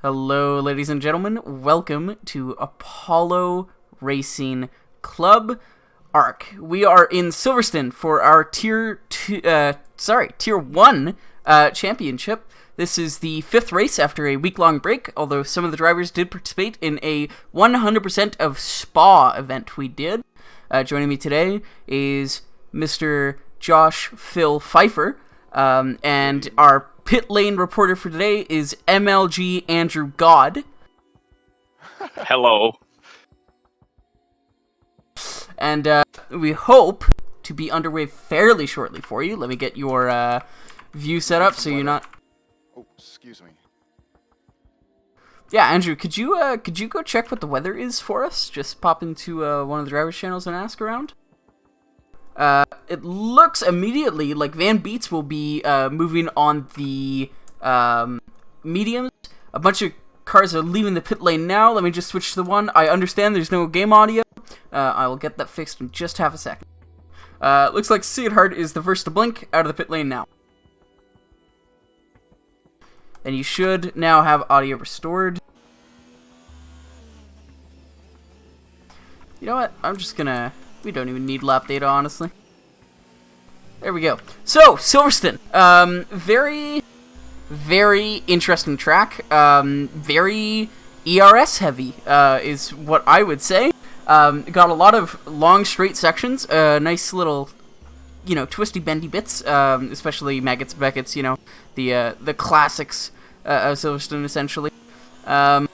Hello, ladies and gentlemen. Welcome to Apollo Racing Club ARC. We are in Silverstone for our Tier 1 championship. This is the fifth race after a week-long break, although some of the drivers did participate in a 100% of Spa event we did. Joining me today is Mr. Josh Phil Pfeiffer, and our pit lane reporter for today is MLG Andrew God. Hello. And we hope to be underway fairly shortly for you. Let me get your view set up so you're not... Oh, excuse me. Yeah, Andrew, could you go check what the weather is for us? Just pop into one of the drivers' channels and ask around. It looks immediately like Van Beets will be moving on the mediums. A bunch of cars are leaving the pit lane now. Let me just switch to the one. I understand there's no game audio. I will get that fixed in just half a second. Looks like Sieghardt is the first to blink out of the pit lane now. And you should now have audio restored. You know what? I'm just gonna... We don't even need lap data, honestly. There we go. So, Silverstone. Very interesting track. Very ERS heavy, is what I would say. Got a lot of long, straight sections. Nice little, twisty, bendy bits. Especially Maggots, Beckett's, the classics of Silverstone, essentially. And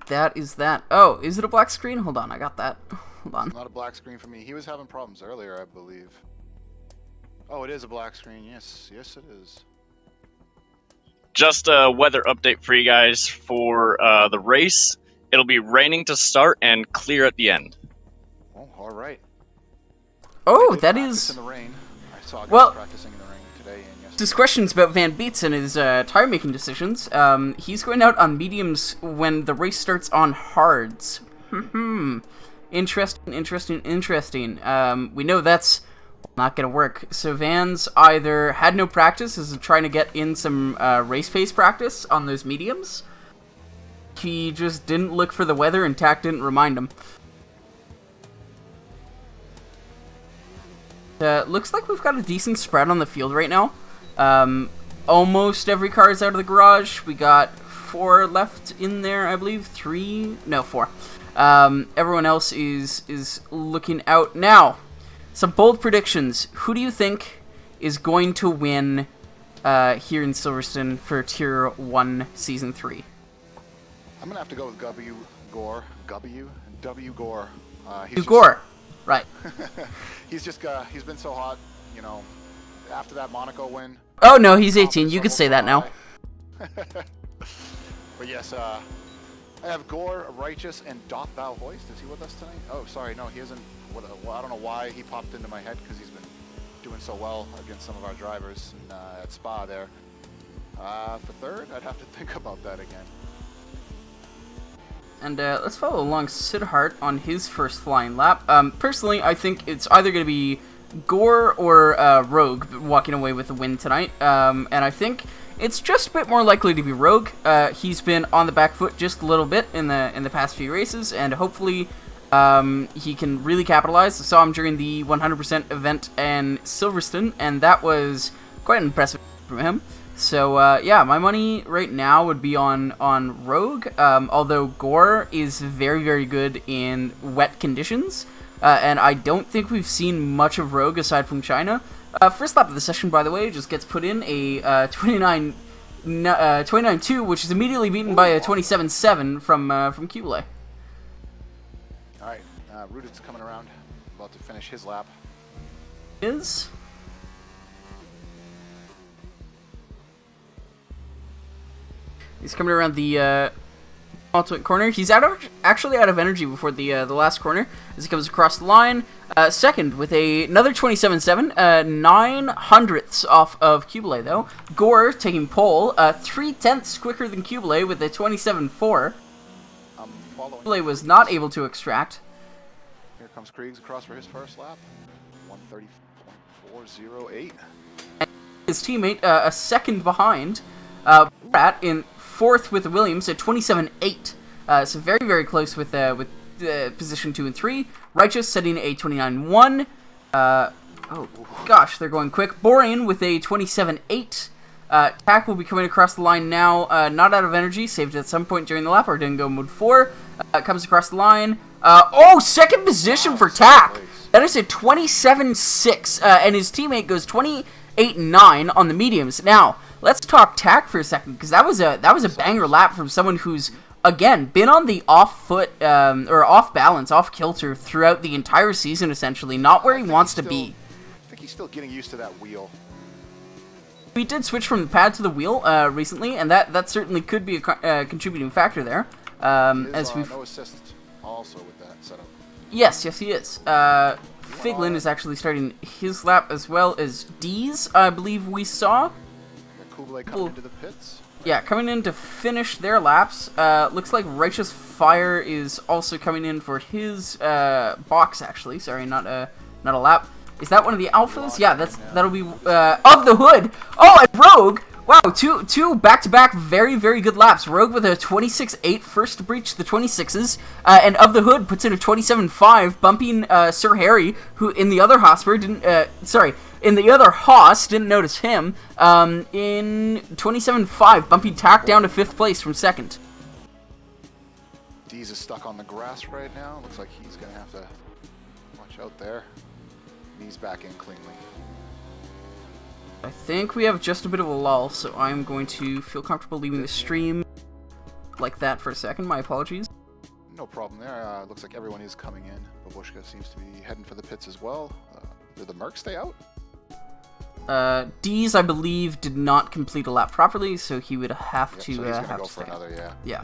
that is that. Oh, is it a black screen? Hold on, I got that. Hold on. It's not a black screen for me. He was having problems earlier, I believe. Oh, it is a black screen. Yes, it is. Just a weather update for you guys for the race. It'll be raining to start and clear at the end. Oh, all right. Oh, They did that practice is... in the rain. I saw guys Well, practicing in the rain today and yesterday. Just questions about Van Beets and his tire-making decisions. He's going out on mediums when the race starts on hards. Interesting. We know that's not going to work. So Van's either had no practice, is trying to get in some race pace practice on those mediums. He just didn't look for the weather and Tack didn't remind him. Looks like we've got a decent spread on the field right now. Almost every car is out of the garage. We got 4 left in there, I believe. 4. Everyone else is looking out. Now, some bold predictions. Who do you think is going to win here in Silverstone for Tier 1 Season 3? I'm going to have to go with W. Gore. W. Gore. Gore. Right. He's been so hot, after that Monaco win. Oh, no, he's 18. You could say that now. But yes, I have Gore, Righteous, and Doth Thou Hoist. Is he with us tonight? Oh, sorry, no, he isn't. Well, I don't know why he popped into my head because he's been doing so well against some of our drivers at Spa there. For third, I'd have to think about that again. And let's follow along Siddharth on his first flying lap. Personally, I think it's either going to be Gore or Rogue walking away with the win tonight. And I think it's just a bit more likely to be Rogue. He's been on the back foot just a little bit in the past few races, and hopefully he can really capitalize. I saw him during the 100% event in Silverstone, and that was quite impressive from him. So, yeah, my money right now would be on Rogue, although Gore is very, very good in wet conditions, and I don't think we've seen much of Rogue aside from China. First lap of the session, by the way, just gets put in a 29.2, which is immediately beaten by a 27.7 from Kubelay. All right, Rudit's coming around, about to finish his lap. He's coming around the ultimate corner. He's actually out of energy before the last corner as he comes across the line. Second with another 27.7, 9 hundredths off of Kubelay though. Gore taking pole, 3/10 quicker than Kubelay with a 27.4. Kubelay was not able to extract. Here comes Kriegs across for his first lap. 130.408. His teammate a second behind. Pratt in fourth with the Williams at 27.8. So very, very close with position 2 and 3. Righteous setting a 29.1. Oh gosh, they're going quick. Borean with a 27.8. Tack will be coming across the line now. Not out of energy, saved at some point during the lap, or didn't go mode 4. Comes across the line. Second position for Tack. That is a 27.6, and his teammate goes 28.9 on the mediums. Now, let's talk Tack for a second, because that was a banger lap from someone who's, again, been on the off foot, or off balance, off kilter throughout the entire season, essentially. Not where he wants to be. I think he's still getting used to that wheel. We did switch from the pad to the wheel recently, and that certainly could be a contributing factor there. As we've no assist also with that setup. Yes, he is. Figlin is actually starting his lap as well as D's, I believe we saw. Kublai coming into the pits. Yeah, coming in to finish their laps. Looks like Righteous Fire is also coming in for his box, actually. Sorry, not a lap. Is that one of the alphas? Yeah, that'll be of the Hood. Oh, and Rogue. Wow, two back-to-back very, very good laps. Rogue with a 26.8 first to breach the 26s, and of the Hood puts in a 27.5, bumping Sir Harry, who in the other Hosper didn't. In the other Haas didn't notice him. In 27.5, bumping Tack down to 5th place from 2nd. Deez is stuck on the grass right now. Looks like he's gonna have to watch out there. He's back in cleanly. I think we have just a bit of a lull, so I'm going to feel comfortable leaving the stream like that for a second. My apologies. No problem there. Looks like everyone is coming in. Babushka seems to be heading for the pits as well. Did the Merc stay out? D's, I believe, did not complete a lap properly, so he would have to so he's gonna have go to for stay. another, Yeah.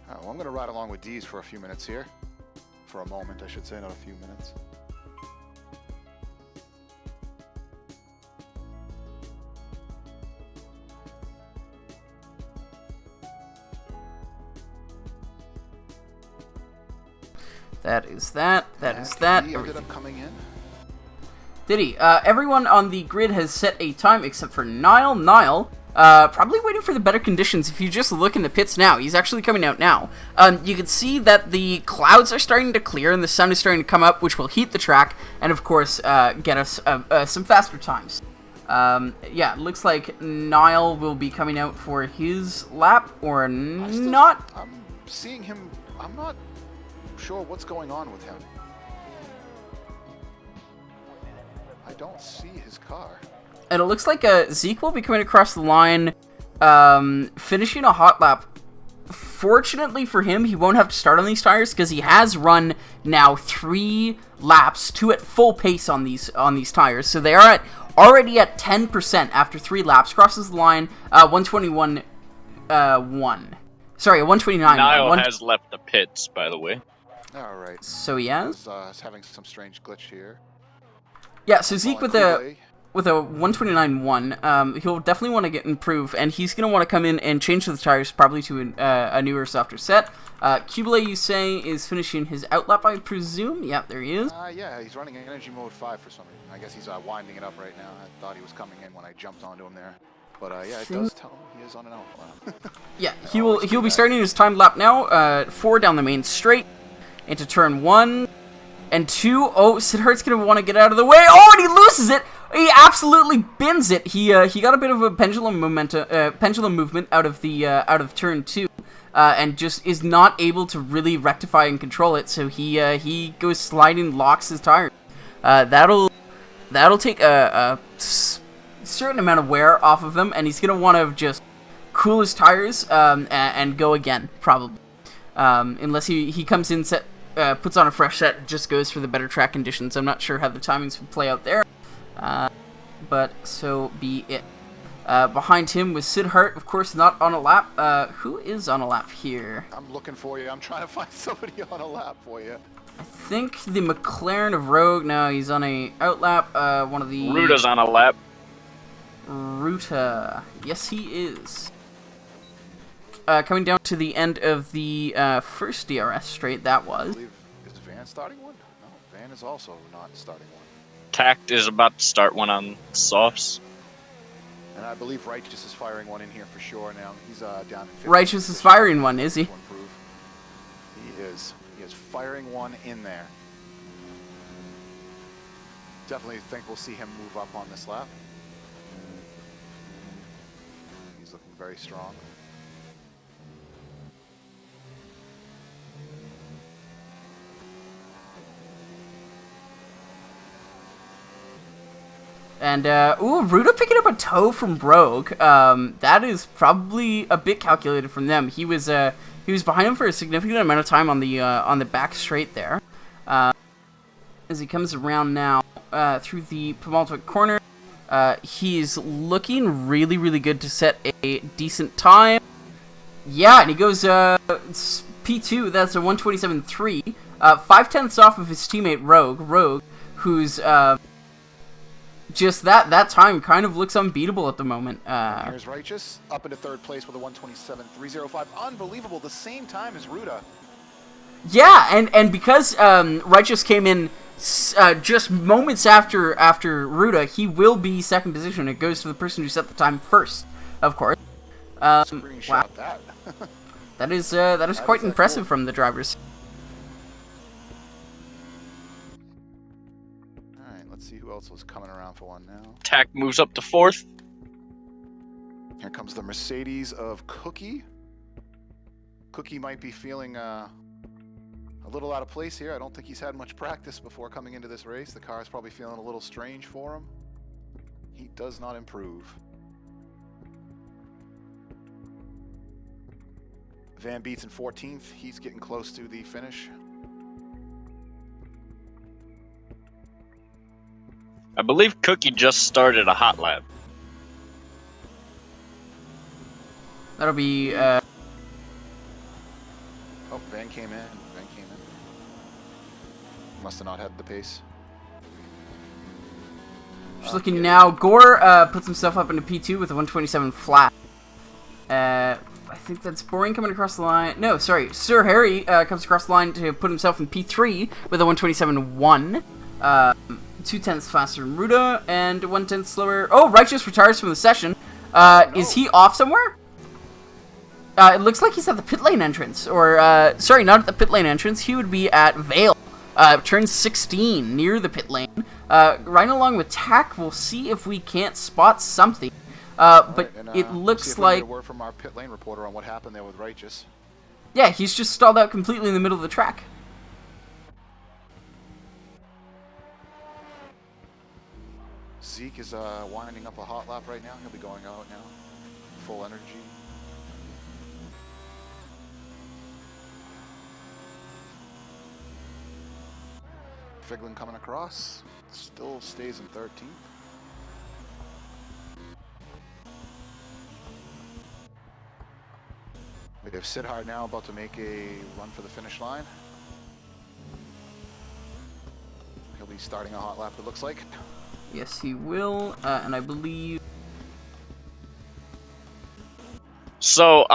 Well, I'm going to ride along with D's for a few minutes here. For a moment, I should say, not a few minutes. That is that. That is that. He ended up coming in. Did he? Everyone on the grid has set a time except for Nile. Nile, probably waiting for the better conditions. If you just look in the pits now, he's actually coming out now. You can see that the clouds are starting to clear and the sun is starting to come up, which will heat the track and, of course, get us some faster times. Yeah, it looks like Nile will be coming out for his lap, or not. I'm seeing him. I'm not sure what's going on with him. I don't see his car. And it looks like Zeke will be coming across the line, finishing a hot lap. Fortunately for him, he won't have to start on these tires because he has run now 3 laps, 2 at full pace on these tires. So they are already at 10% after 3 laps. Crosses the line, 121.1. Sorry, 129. Niall has left the pits, by the way. All right. So he has. Was having some strange glitch here. Yeah. So Zeke with a 129.1, he'll definitely want to get improved, and he's going to want to come in and change the tires probably to a newer, softer set. Kubele, you say, is finishing his outlap, I presume? Yeah, there he is. Yeah, he's running energy mode 5 for some reason. I guess he's winding it up right now. I thought he was coming in when I jumped onto him there. But yeah, it does tell him he is on an outlap. Yeah, he'll be starting his timed lap now, 4 down the main straight, into turn 1 and 2. Oh, Siddharth's going to want to get out of the way. Oh, and he loses it! He absolutely bins it. He got a bit of a pendulum movement out of turn 2, and just is not able to really rectify and control it. So he goes sliding, locks his tires. That'll take a certain amount of wear off of him, and he's gonna want to just cool his tires and go again probably, unless he comes in puts on a fresh set and just goes for the better track conditions. I'm not sure how the timings would play out there. But so be it. Behind him was Siddharth, of course, not on a lap. Who is on a lap here? I'm looking for you. I'm trying to find somebody on a lap for you. I think the McLaren of Rogue. No, he's on a outlap. One of the... Ruta's on a lap. Ruta. Yes, he is. Coming down to the end of the first DRS straight, that was. I believe, is Van starting one? No, Van is also not starting one. Tact is about to start one on softs. And I believe Righteous is firing one in here for sure now. He's down in 15th Righteous is position. firing one, is he? To improve. He is. He is firing one in there. Definitely think we'll see him move up on this lap. He's looking very strong. And, ooh, Ruda picking up a toe from Rogue. That is probably a bit calculated from them. He was behind him for a significant amount of time on the back straight there. As he comes around now, through the penultimate corner, he's looking really, really good to set a decent time. Yeah, and he goes, P2, that's a 1:27.3, 5/10ths off of his teammate Rogue, who's, just that time kind of looks unbeatable at the moment. Here's Righteous up into third place with a 1:27.305. Unbelievable, the same time as Ruda. Yeah, and because Righteous came in just moments after Ruda, he will be second position. It goes to the person who set the time first, of course. Screenshot Wow. that. That is quite is impressive cool. from the drivers. Alright, let's see who else was coming around for one now. Tack moves up to 4th. Here comes the Mercedes of Cookie. Cookie might be feeling a little out of place here. I don't think he's had much practice before coming into this race. The car is probably feeling a little strange for him. He does not improve. Van Beats in 14th. He's getting close to the finish. I believe Cookie just started a hot lap. That'll be Oh, Van came in. Must have not had the pace. just looking now. Gore puts himself up into P2 with a 1:27 flat. I think that's Boring coming across the line. No, sorry. Sir Harry comes across the line to put himself in P3 with a 1:27.1. 2/10ths faster than Ruda and 1/10 slower. Oh, Righteous retires from the session. Is he off somewhere? It looks like he's at the pit lane entrance. Or, sorry, not at the pit lane entrance. He would be at Vale. Turn 16, near the pit lane. Right along with Tack, we'll see if we can't spot something. But Right, and, it see looks if we can get like... a word from our pit lane reporter on what happened there with Righteous. Yeah, he's just stalled out completely in the middle of the track. Zeke is winding up a hot lap right now. He'll be going out now. Full energy. Figlin coming across. Still stays in 13th. We have Sidhard now about to make a run for the finish line. He'll be starting a hot lap, it looks like. Yes, he will, and I believe... So,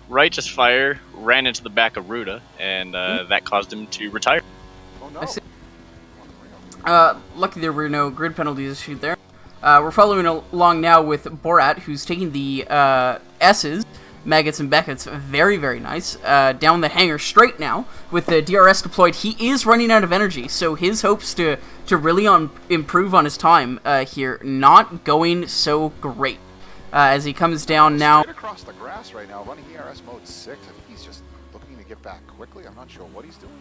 Righteous Fire ran into the back of Ruda, and that caused him to retire. Oh no! I see. Unreal. Lucky there were no grid penalties issued there. We're following along now with Borat, who's taking the S's, Maggots and Beckett's, very, very nice, down the hangar straight now. With the DRS deployed, he is running out of energy, so his hopes to really improve on his time here, not going so great. As he comes down now... Straight across the grass right now, running ERS mode 6. I think he's just looking to get back quickly. I'm not sure what he's doing.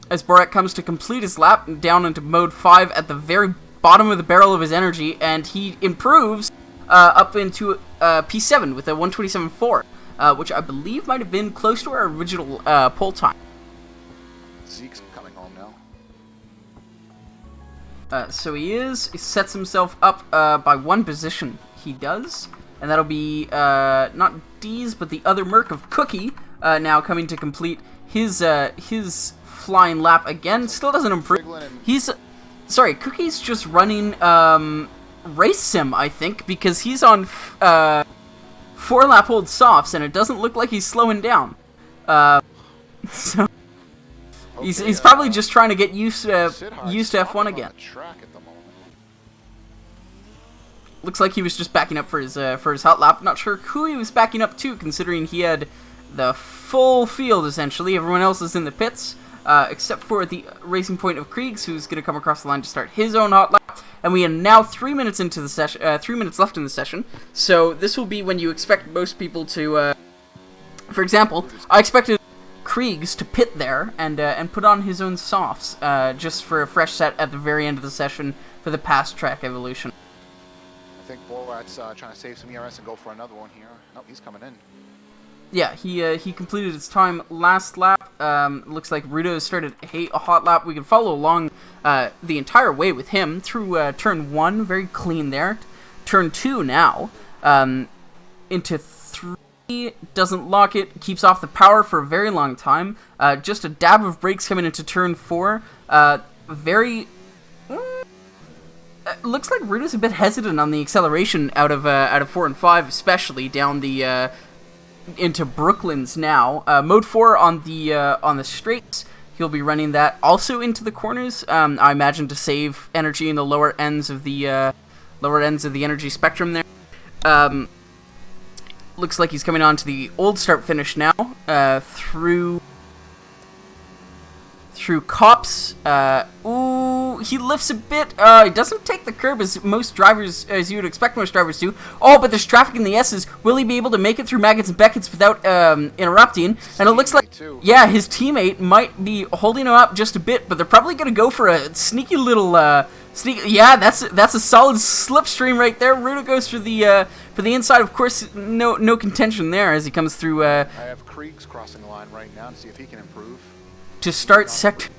As Borat comes to complete his lap down into mode 5 at the very bottom of the barrel of his energy, and he improves up into P7 with a 1:27.4, which I believe might have been close to our original pole time. Zeke's coming home now. So he sets himself up by one position. He does, and that'll be not D's, but the other Merc of Cookie now coming to complete his flying lap again. Still doesn't improve. Figlin and He's Cookie's just running race sim, I think, because he's on 4-lap hold softs, and it doesn't look like he's slowing down. So he's probably just trying to get used to Sidhard F1 stopping again. on the track at the moment. looks like he was just backing up for his hot lap. Not sure who he was backing up to, considering he had the full field, essentially. Everyone else is in the pits, except for the Racing Point of Kriegs, who's going to come across the line to start his own hot lap. And we are now 3 minutes into the session, 3 minutes left in the session. So this will be when you expect most people to, for example, I expected Kriegs to pit there and put on his own softs, just for a fresh set at the very end of the session for the past track evolution. I think Borat's trying to save some ERS and go for another one here. Nope, he's coming in. Yeah, he completed his time last lap. Looks like Rudo started a hot lap. We can follow along the entire way with him through turn 1, very clean there. Turn 2 now, into 3, doesn't lock it, keeps off the power for a very long time. Just a dab of brakes coming into turn 4. Looks like Rudo's a bit hesitant on the acceleration out of 4 and 5, especially down the into Brooklands now. Mode 4 on the straights. He'll be running that also into the corners. I imagine to save energy in the lower ends of the energy spectrum there. Looks like he's coming on to the old start finish now. Through Cops. Ooh, he lifts a bit. He doesn't take the curb as you would expect most drivers to. Oh, but there's traffic in the S's. Will he be able to make it through Maggots and Beckett's without interrupting? And it looks like, yeah, his teammate might be holding him up just a bit, but they're probably going to go for a sneaky little, yeah, that's a solid slipstream right there. Rudo goes for the inside. Of course, no contention there as he comes through. I have Kriegs crossing the line right now to see if he can improve. To start sector.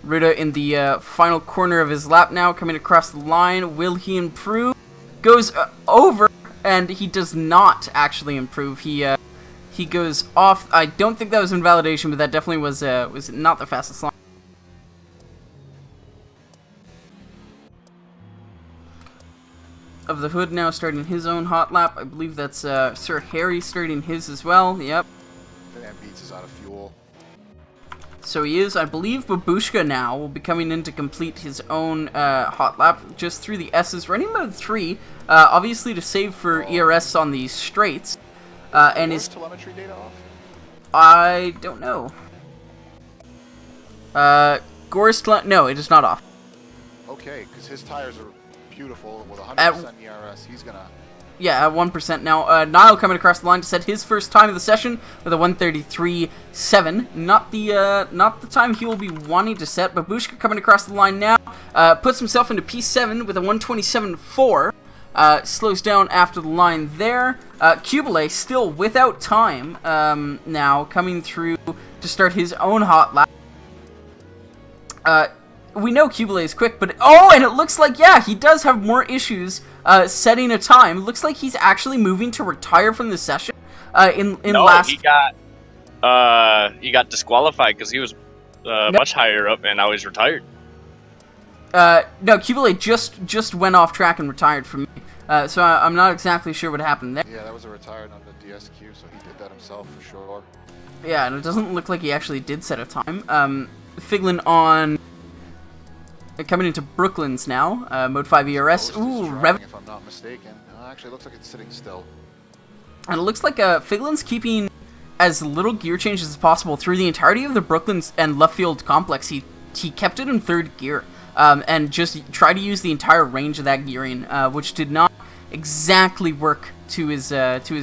Ruda in the final corner of his lap now, coming across the line. Will he improve? Goes over, and he does not actually improve. He goes off. I don't think that was invalidation, but that definitely was not the fastest line. Of the Hood now starting his own hot lap. I believe that's Sir Harry starting his as well. Yep. Van Beats is out of fuel. So he is. I believe Babushka now will be coming in to complete his own hot lap just through the S's. Running mode 3, obviously to save for ERS on these straights. And his telemetry data off? I don't know. Gore's no, it is not off. Okay, because his tires are beautiful with 100% ERS. He's gonna. Yeah, at 1% now. Niall coming across the line to set his first time of the session with a 1:33.7. Not the time he will be wanting to set. Babushka coming across the line now. Puts himself into P7 with a 1:27.4. Slows down after the line there. Kubele still without time now coming through to start his own hot lap. We know Kubele is quick, but and it looks like, yeah, he does have more issues setting a time. Looks like he's actually moving to retire from the session. He got disqualified because he was much higher up, and now he's retired. No, Kubele just went off track and retired from me. So I'm not exactly sure what happened there. Yeah, that was a retired on the DSQ, so he did that himself for sure. Yeah, and it doesn't look like he actually did set a time. Figlin on. Coming into Brooklands now, mode 5 ERS. Ooh, if I'm not mistaken. Actually, it looks like it's sitting still. And it looks like Figlin's keeping as little gear changes as possible through the entirety of the Brooklands and left field complex. He kept it in 3rd gear, and just tried to use the entire range of that gearing, which did not exactly work to his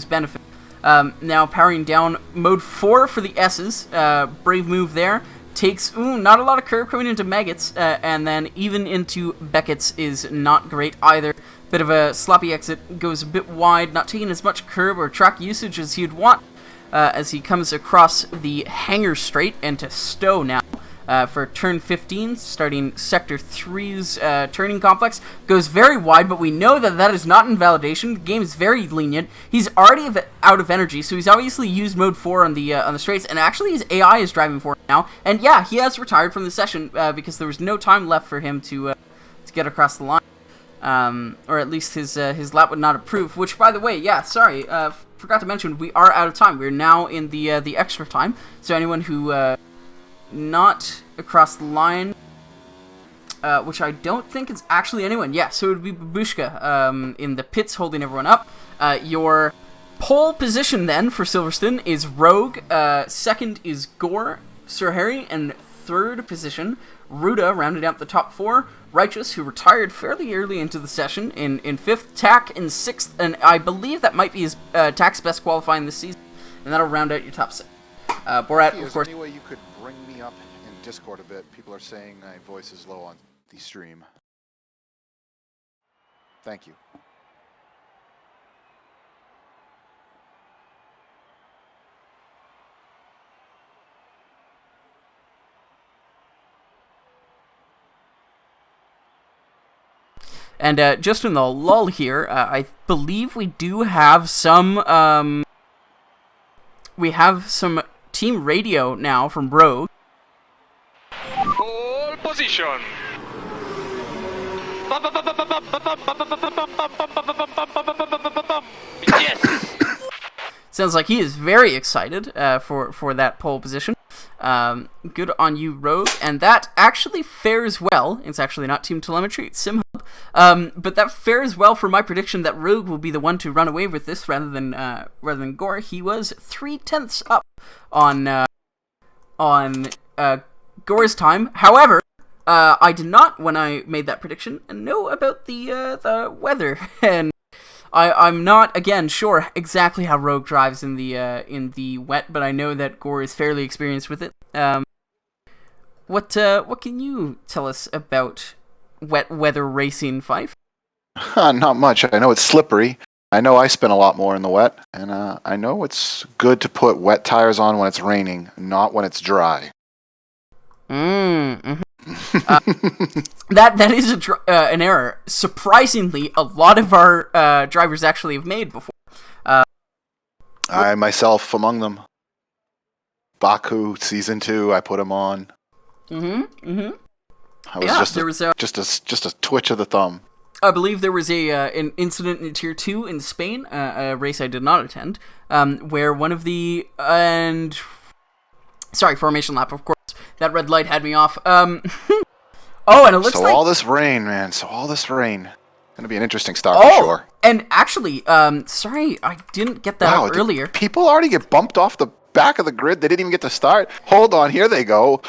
benefit. Now powering down mode 4 for the S's. Brave move there. Takes, not a lot of curb coming into Maggots, and then even into Beckett's is not great either. Bit of a sloppy exit, goes a bit wide, not taking as much curb or track usage as he'd want, as he comes across the Hangar Straight into Stowe now. For turn 15, starting Sector 3's turning complex. Goes very wide, but we know that is not invalidation. The game is very lenient. He's already out of energy, so he's obviously used mode 4 on the straights, and actually his AI is driving for him now. And yeah, he has retired from the session because there was no time left for him to get across the line. Or at least his lap would not approve, which, by the way, yeah, sorry, forgot to mention, we are out of time. We're now in the extra time, so anyone who... not across the line. which I don't think is actually anyone. Yeah, so it would be Babushka in the pits holding everyone up. Your pole position then for Silverstone is Rogue, second is Gore, Sir Harry, and third position, Ruda, rounding out the top 4. Righteous, who retired fairly early into the session, in 5th. Tack in 6th, and I believe that might be his Tack's best qualifying this season. And that'll round out your top 6. Borat, of course. Is there any way you could bring me up in Discord a bit? People are saying my voice is low on the stream. Thank you. And just in the lull here, I believe we do have some team radio now from Rogue. Pole position. Yes. Sounds like he is very excited for that pole position. Good on you, Rogue. And that actually fares well. It's actually not Team Telemetry, it's SimHub. But that fares well for my prediction that Rogue will be the one to run away with this rather than Gore. He was 0.3 up on Gore's time. However, I did not, when I made that prediction, know about the weather, and I'm not, again, sure exactly how Rogue drives in the wet, but I know that Gore is fairly experienced with it. What can you tell us about wet weather racing, Fife? Not much. I know it's slippery. I know I spend a lot more in the wet, and I know it's good to put wet tires on when it's raining, not when it's dry. Mm-hmm. That is an error. Surprisingly, a lot of our drivers actually have made before. I myself among them. Baku season 2, I put him on. I was just a twitch of the thumb. I believe there was an incident in Tier 2 in Spain, a race I did not attend, where one of the formation lap, of course. That red light had me off. And it looks like... all this rain, man. Gonna be an interesting start for sure. And actually, sorry, I didn't get that out earlier. People already get bumped off the back of the grid. They didn't even get to start. Hold on, here they go.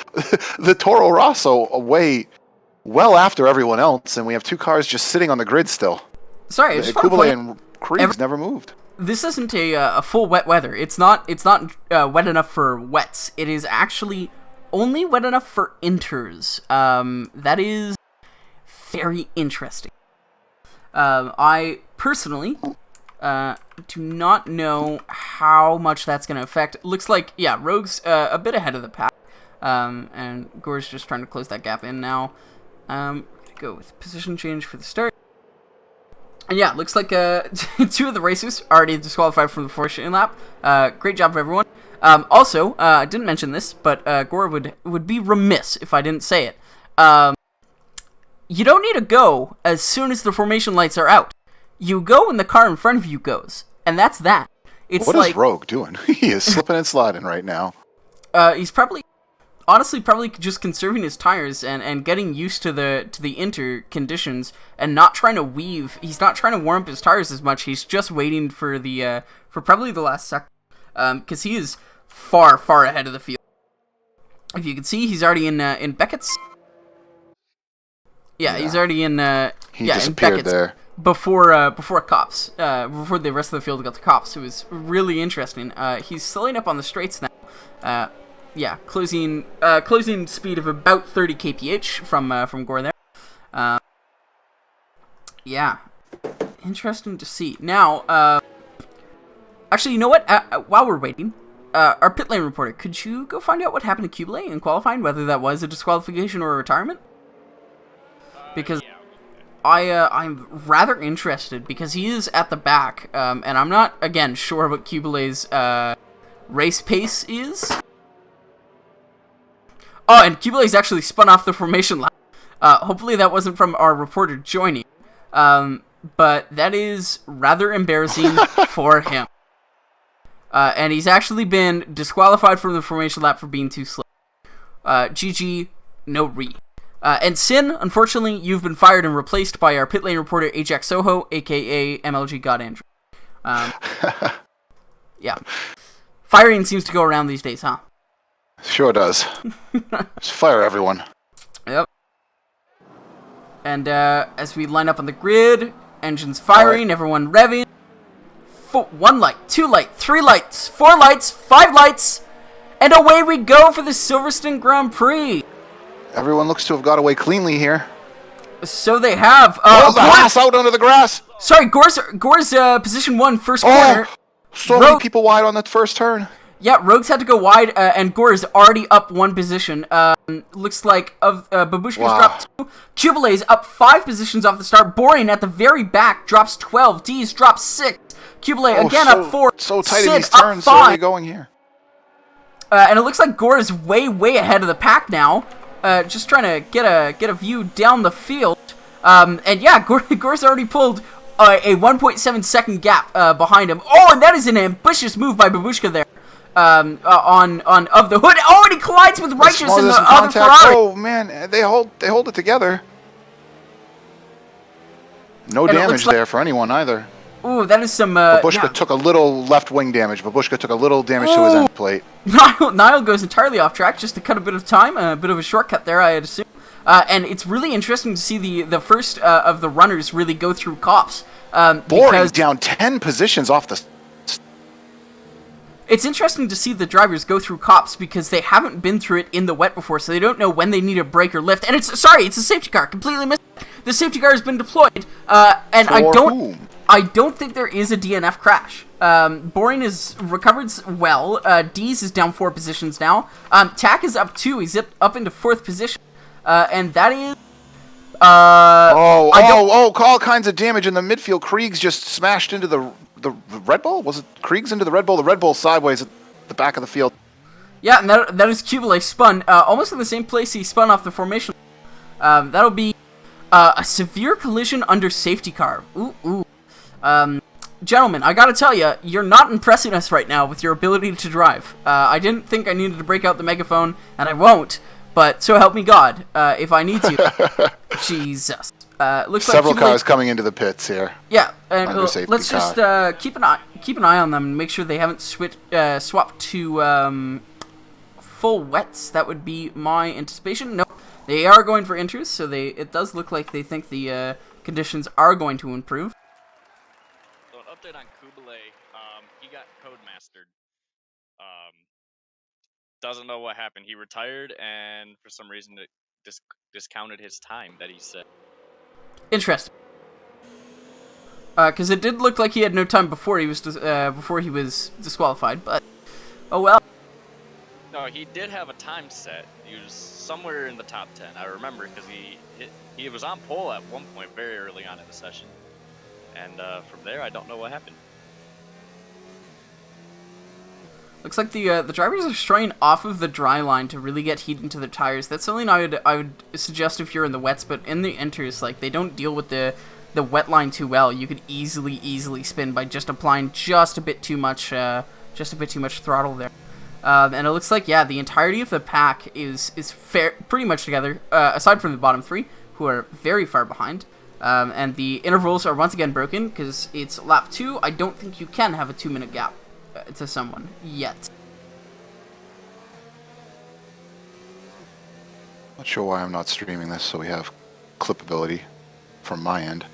The Toro Rosso away well after everyone else, and we have 2 cars just sitting on the grid still. Sorry, I just Kublai and Kriegs never moved. This isn't a full wet weather. It's not wet enough for wets. It is actually only wet enough for inters. That is very interesting. I personally do not know how much that's going to affect. Looks like, yeah, Rogue's a bit ahead of the pack. And Gore's just trying to close that gap in now. Gonna go with position change for the start. And yeah, looks like 2 of the racers already disqualified from the formation lap. Great job for everyone. Also, I didn't mention this, but Gore would be remiss if I didn't say it. You don't need to go as soon as the formation lights are out. You go when the car in front of you goes, and that's that. What is Rogue doing? He is slipping and sliding right now. He's probably just conserving his tires and getting used to the inter conditions and not trying to weave. He's not trying to warm up his tires as much. He's just waiting for for probably the last second, because he is far ahead of the field. If you can see, he's already in Beckett's. Yeah, he's already in. He disappeared in Beckett's there before Cops. Before the rest of the field got to Cops. It was really interesting. He's slowing up on the straights now. Yeah, closing speed of about 30 kph from Gore there. Yeah, interesting to see. Now, actually, you know what? While we're waiting, our pit lane reporter, could you go find out what happened to Kublai in qualifying, whether that was a disqualification or a retirement? Because I'm rather interested, because he is at the back, and I'm not, again, sure what Kublai's race pace is. Oh, and Kublai's actually spun off the formation lap. Hopefully that wasn't from our reporter joining. But that is rather embarrassing for him. And he's actually been disqualified from the formation lap for being too slow. GG, no re. And Sin, unfortunately, you've been fired and replaced by our pit lane reporter Ajax Soho, aka MLG God Andrew. Yeah. Firing seems to go around these days, huh? Sure does. Just fire everyone. Yep. And as we line up on the grid, engines firing, everyone revving. 1 light, 2 light, 3 lights, 4 lights, 5 lights, and away we go for the Silverstone Grand Prix. Everyone looks to have got away cleanly here. So they have. The Haas out under the grass. Sorry, Gore's position 1, first corner. So many people wide on that first turn. Yeah, Rogues had to go wide, and Gore is already up 1 position. Looks like Babushka's dropped 2. Kubilay's up 5 positions off the start. Boring at the very back drops 12. D's drops 6. Kubilay again up 4. So tight Sid in these turns. So are we going here? And it looks like Gore is way ahead of the pack now. Just trying to get a view down the field. And yeah, Gore's already pulled a 1.7 second gap behind him. Oh, and that is an ambitious move by Babushka there. On of the hood. Oh, and he collides with Righteous in the other Ferrari. Oh man, they hold it together. No damage there for anyone either. Ooh, that is some. Babushka took a little left wing damage. Babushka took a little damage to his end plate. Niall goes entirely off track just to cut a bit of time, a bit of a shortcut there, I'd assume. And it's really interesting to see the first of the runners really go through cops. Boring down 10 positions off the. It's interesting to see the drivers go through cops because they haven't been through it in the wet before, so they don't know when they need a brake or lift. And it's a safety car. Completely missed. The safety car has been deployed, and I don't think there is a DNF crash. Boring is recovered well. Dees is down 4 positions now. Tack is up 2. He's up into 4th position, and that is. All kinds of damage in the midfield. Krieg's just smashed into the Red Bull? Was it Krieg's into the Red Bull? The Red Bull sideways at the back of the field. Yeah, and that is Kubilay spun almost in the same place he spun off the formation. That'll be a severe collision under safety car. Ooh. Gentlemen, I gotta tell you, you're not impressing us right now with your ability to drive. I didn't think I needed to break out the megaphone, and I won't. But so help me God, if I need to. Jesus. Looks several like cars coming into the pits here. Yeah, and let's just keep an eye on them and make sure they haven't swapped to full wets. That would be my anticipation. No, they are going for inters, so it does look like they think the conditions are going to improve. So an update on Kubilay, he got code mastered. Doesn't know what happened. He retired, and for some reason it discounted his time that he said. Interesting. Because it did look like he had no time before he was disqualified, but oh well. No, he did have a time set. He was somewhere in the top 10. I remember because he was on pole at one point very early on in the session, and from there I don't know what happened. Looks like the drivers are straying off of the dry line to really get heat into their tires. That's something I would suggest if you're in the wets, but in the inters, like, they don't deal with the wet line too well. You could easily spin by just applying just a bit too much throttle there. And it looks like, yeah, the entirety of the pack is pretty much together, aside from the bottom 3, who are very far behind. And the intervals are once again broken because it's lap 2. I don't think you can have a 2-minute gap to someone yet. Not sure why I'm not streaming this so we have clippability from my end.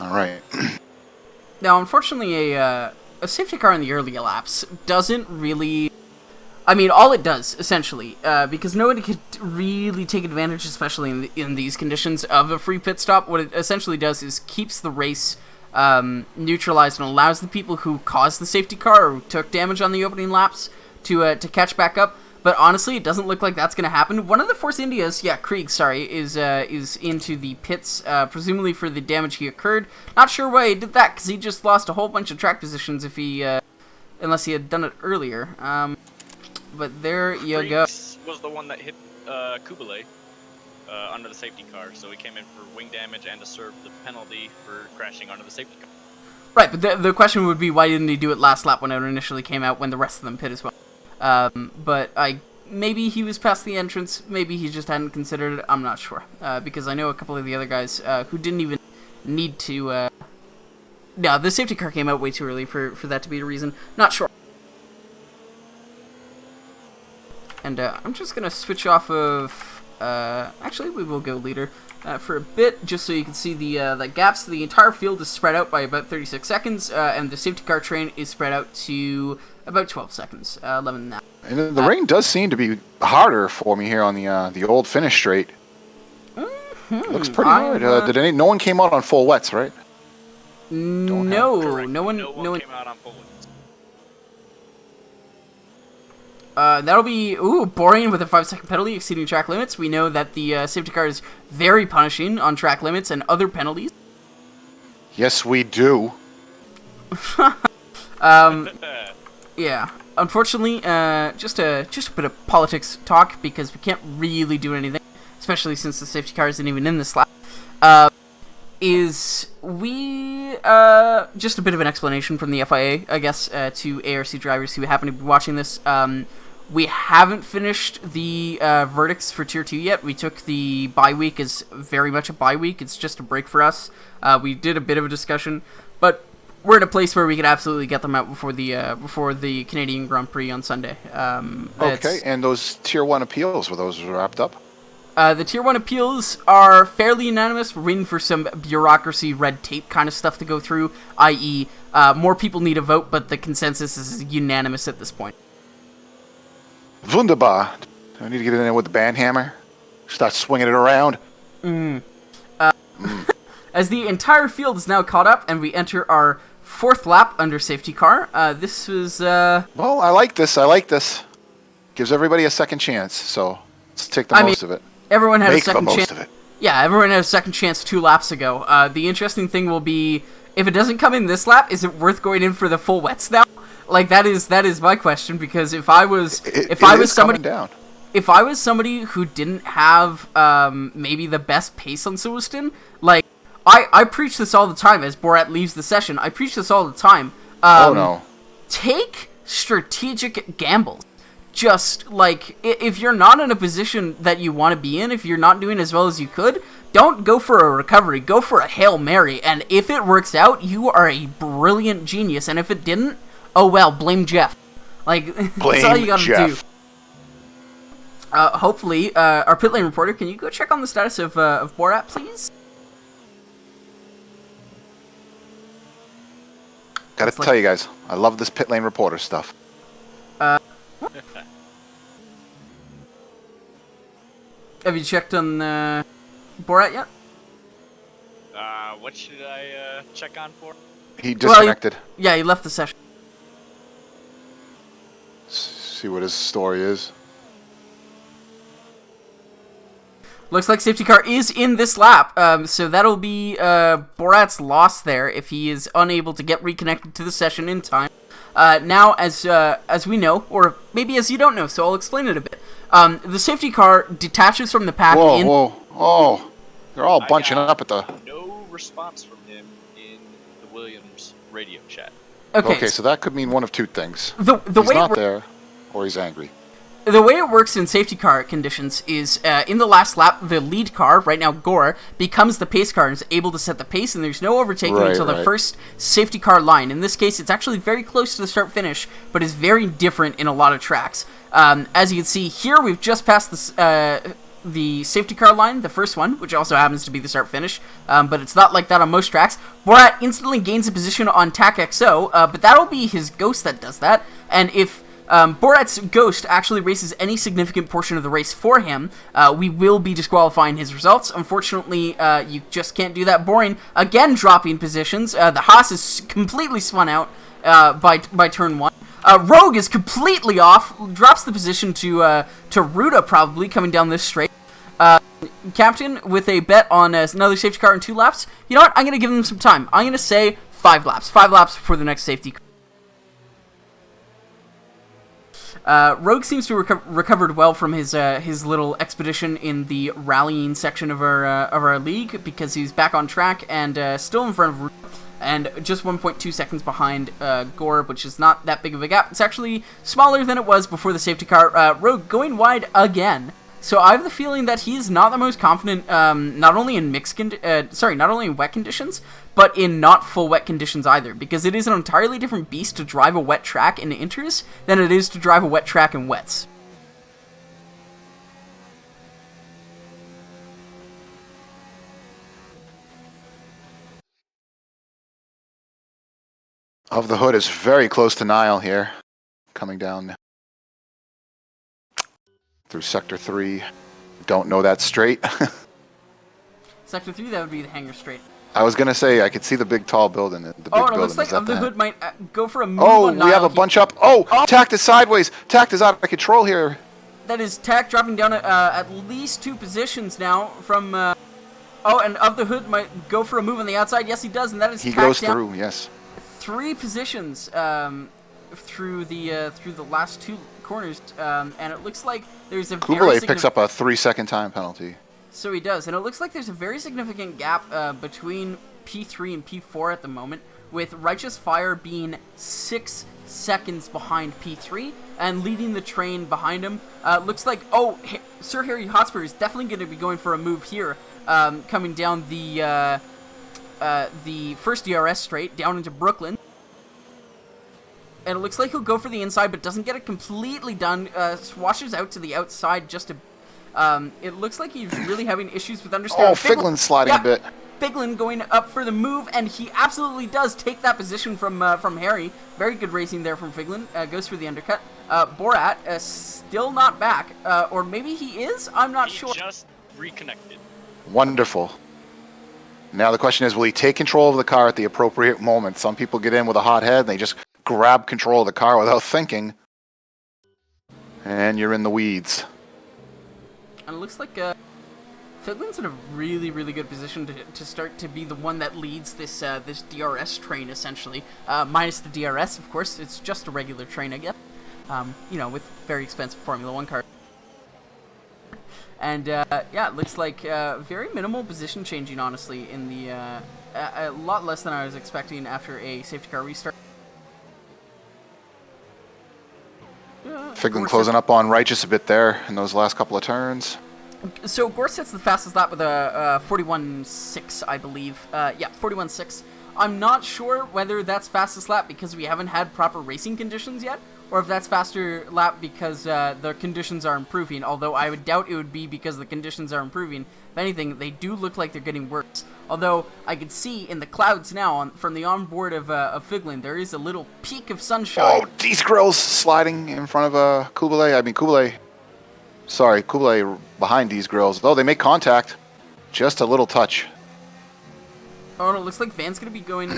All right. Now, unfortunately, a safety car in the early laps doesn't really... I mean, all it does, essentially, because nobody could really take advantage, especially in these conditions, of a free pit stop. What it essentially does is keeps the race neutralized and allows the people who caused the safety car or took damage on the opening laps to catch back up. But honestly, it doesn't look like that's going to happen. One of the Force Indias, Krieg, is into the pits, presumably for the damage he occurred. Not sure why he did that, because he just lost a whole bunch of track positions if he unless he had done it earlier. But there you go. Freaks was the one that hit Kubele under the safety car, so he came in for wing damage and to serve the penalty for crashing under the safety car. Right, but the question would be, why didn't he do it last lap when it initially came out, when the rest of them pit as well? But maybe he was past the entrance, maybe he just hadn't considered it, I'm not sure. Because I know a couple of the other guys who didn't even need to... No, the safety car came out way too early for that to be the reason. Not sure. And I'm just going to switch off of... actually, we will go leader for a bit, just so you can see the gaps. The entire field is spread out by about 36 seconds, and the safety car train is spread out to about 12 seconds, 11 now. And the rain does seem to be harder for me here on the old finish straight. It looks pretty hard. No one came out on full wets, right? No, Correct. no one came out on full wins. That'll be, Borean with a 5-second penalty exceeding track limits. We know that the safety car is very punishing on track limits and other penalties. Yes, we do. Yeah. Unfortunately, just a bit of politics talk, because we can't really do anything, especially since the safety car isn't even in this lap. Just a bit of an explanation from the FIA, I guess, to ARC drivers who happen to be watching this. We haven't finished the verdicts for Tier 2 yet. We took the bye week as very much a bye week. It's just a break for us. We did a bit of a discussion, but we're in a place where we could absolutely get them out before the Canadian Grand Prix on Sunday. Okay, and those Tier 1 appeals, were those wrapped up? The Tier 1 appeals are fairly unanimous. We're waiting for some bureaucracy, red tape kind of stuff to go through, i.e. More people need a vote, but the consensus is unanimous at this point. Wunderbar. Do I need to get in there with the band hammer? Start swinging it around? As the entire field is now caught up, and we enter our 4th lap under safety car, this was... Well, I like this. Gives everybody a second chance, so let's take the most of it. Everyone had Make a second the most chance. of it. Yeah, everyone had a second chance 2 laps ago. The interesting thing will be, if it doesn't come in this lap, is it worth going in for the full wets now? Like, that is my question, because if I was somebody who didn't have maybe the best pace on Silverstone, like, I preach this all the time as Borat leaves the session. I preach this all the time. Oh no. Take strategic gambles. Just, like, if you're not in a position that you want to be in, if you're not doing as well as you could, don't go for a recovery. Go for a Hail Mary. And if it works out, you are a brilliant genius. And if it didn't, oh well, blame Jeff. Like, that's all you gotta do. Hopefully, our pit lane reporter, can you go check on the status of Borat, please? Gotta tell you guys, I love this pit lane reporter stuff. Have you checked on Borat yet? What should I check on for? He disconnected. Yeah, he left the session. See what his story is. Looks like safety car is in this lap, so that'll be Borat's loss there if he is unable to get reconnected to the session in time. Now, as we know, or maybe as you don't know, so I'll explain it a bit. The safety car detaches from the pack. Whoa! They're all bunching up at the. No response from him in the Williams radio chat. Okay, so that could mean one of two things. The he's way not there, or he's angry. The way it works in safety car conditions is, in the last lap, the lead car, right now Gore, becomes the pace car and is able to set the pace, and there's no overtaking until the first safety car line. In this case, it's actually very close to the start-finish, but is very different in a lot of tracks. As you can see here, we've just passed the safety car line, the first one, which also happens to be the start-finish, but it's not like that on most tracks. Borat instantly gains a position on TAC XO, but that'll be his Ghost that does that, and if Borat's Ghost actually races any significant portion of the race for him, we will be disqualifying his results. Unfortunately, you just can't do that. Boring, again dropping positions. The Haas is completely spun out by turn 1. Rogue is completely off, drops the position to Ruda probably coming down this straight. Captain with a bet on another safety car in 2 laps. You know what? I'm going to give them some time. I'm going to say 5 laps. 5 laps for the next safety car. Rogue seems to recovered well from his little expedition in the rallying section of our league, because he's back on track and still in front of and just 1.2 seconds behind Gore, which is not that big of a gap. It's actually smaller than it was before the safety car. Rogue going wide again. So I have the feeling that he's not the most confident, not only in not only in wet conditions, but in not full wet conditions either, because it is an entirely different beast to drive a wet track in inters than it is to drive a wet track in wets. Of the Hood is very close to Nile here, coming down through Sector 3. Don't know that straight. Sector 3, that would be the hangar straight. I was going to say, I could see the big tall building. The big and it building. looks like Is that Of the the Hood might go for a move Oh, on we Nile have a here. bunch up. Oh, Tact is sideways. Tact is out of control here. That is Tack dropping down at least 2 positions now from... Oh, and Of the Hood might go for a move on the outside. Yes, he does, and that is He Tack goes down through, yes. 3 positions through the last 2 corners, and it looks like there's a Kublai picks up a 3-second time penalty. So he does, and it looks like there's a very significant gap between P3 and P4 at the moment, with Righteous Fire being 6 seconds behind P3 and leading the train behind him. Looks like, Sir Harry Hotspur is definitely going to be going for a move here, coming down the first DRS straight down into Brooklyn. And it looks like he'll go for the inside, but doesn't get it completely done. Swashes out to the outside just to... it looks like he's really having issues with understanding... Oh, Figlin's sliding a bit. Figlin going up for the move, and he absolutely does take that position from Harry. Very good racing there from Figlin. Goes for the undercut. Borat still not back. Or maybe he is? I'm not sure. He just reconnected. Wonderful. Now the question is, will he take control of the car at the appropriate moment? Some people get in with a hot head, and they just grab control of the car without thinking. And you're in the weeds. And it looks like Figlin's in a really, really good position to start to be the one that leads this this DRS train, essentially. Minus the DRS, of course. It's just a regular train, I guess. With very expensive Formula 1 cars. And, it looks like very minimal position changing, honestly, in the... a lot less than I was expecting after a safety car restart. Figlin closing up on Righteous a bit there in those last couple of turns. So Gore sets the fastest lap with a 41.6, I believe. 41.6. I'm not sure whether that's fastest lap because we haven't had proper racing conditions yet, or if that's faster lap because the conditions are improving, although I would doubt it would be because the conditions are improving. If anything, they do look like they're getting worse. Although, I can see in the clouds now, from the onboard of Figlin, there is a little peak of sunshine. Oh, these grills sliding in front of Kublai behind these grills. Oh, they make contact. Just a little touch. Oh, no, it looks like Van's going to be going...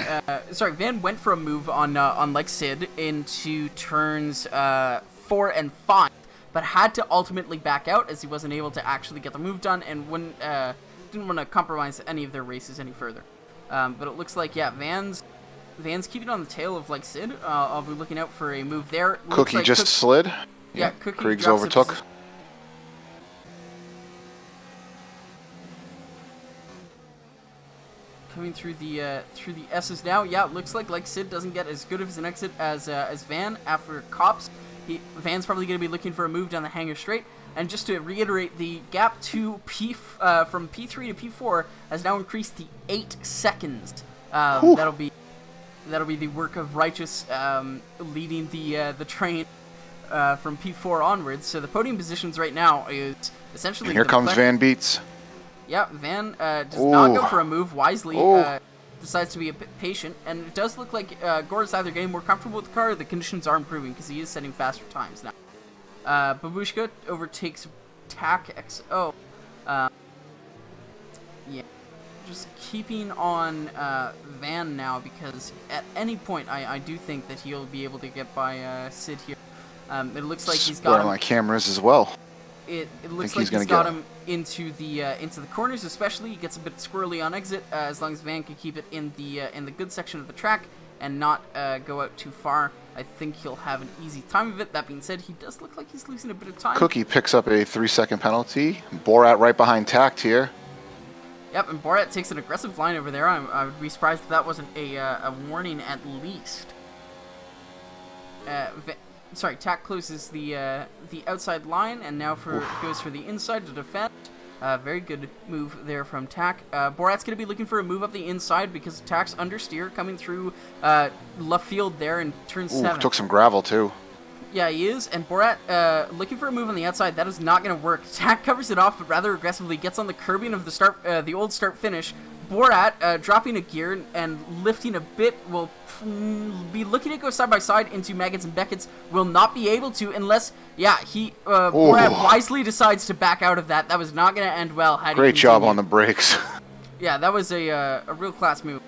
Van went for a move on like Sid into turns 4 and 5, but had to ultimately back out as he wasn't able to actually get the move done and didn't want to compromise any of their races any further. But it looks like, Van's keeping on the tail of like Sid. I'll be looking out for a move there. Cookie like just slid. Yeah, Cookie Kriegs drops overtook. Coming through the S's now. Yeah, it looks like Sid doesn't get as good of an exit as Van after Cops. Van's probably going to be looking for a move down the hangar straight. And just to reiterate, the gap to from P3 to P4 has now increased to 8 seconds. That'll be the work of Righteous leading the train from P4 onwards. So the podium positions right now is essentially... And here comes Van Beats. Yeah, Van does not go for a move wisely. Decides to be a bit patient, and it does look like Gore is either getting more comfortable with the car or the conditions are improving because he is setting faster times now. Babushka overtakes TAC XO. Just keeping on Van now because at any point I do think that he'll be able to get by Sid here. It looks like he's got him. My cameras as well. It looks like he's got him into the corners, especially. He gets a bit squirrely on exit, as long as Van can keep it in the good section of the track. and not go out too far, I think he'll have an easy time of it. That being said, he does look like he's losing a bit of time. Cookie picks up a 3-second penalty. Borat right behind Tact here. Yep, and Borat takes an aggressive line over there. I would be surprised if that wasn't a warning at least. Sorry, Tact closes the outside line, and now goes for the inside to defend. Very good move there from Tac. Borat's going to be looking for a move up the inside because Tac's understeer coming through left field there in turn 7. Took some gravel too. Yeah, he is, and Borat looking for a move on the outside. That is not going to work. Tac covers it off, but rather aggressively gets on the curbing of the old start-finish. Borat dropping a gear and lifting a bit will be looking to go side by side into Maggots and Beckett's. Will not be able to unless, Borat wisely decides to back out of that. That was not going to end well. Great job on the brakes. Yeah, that was a real class move.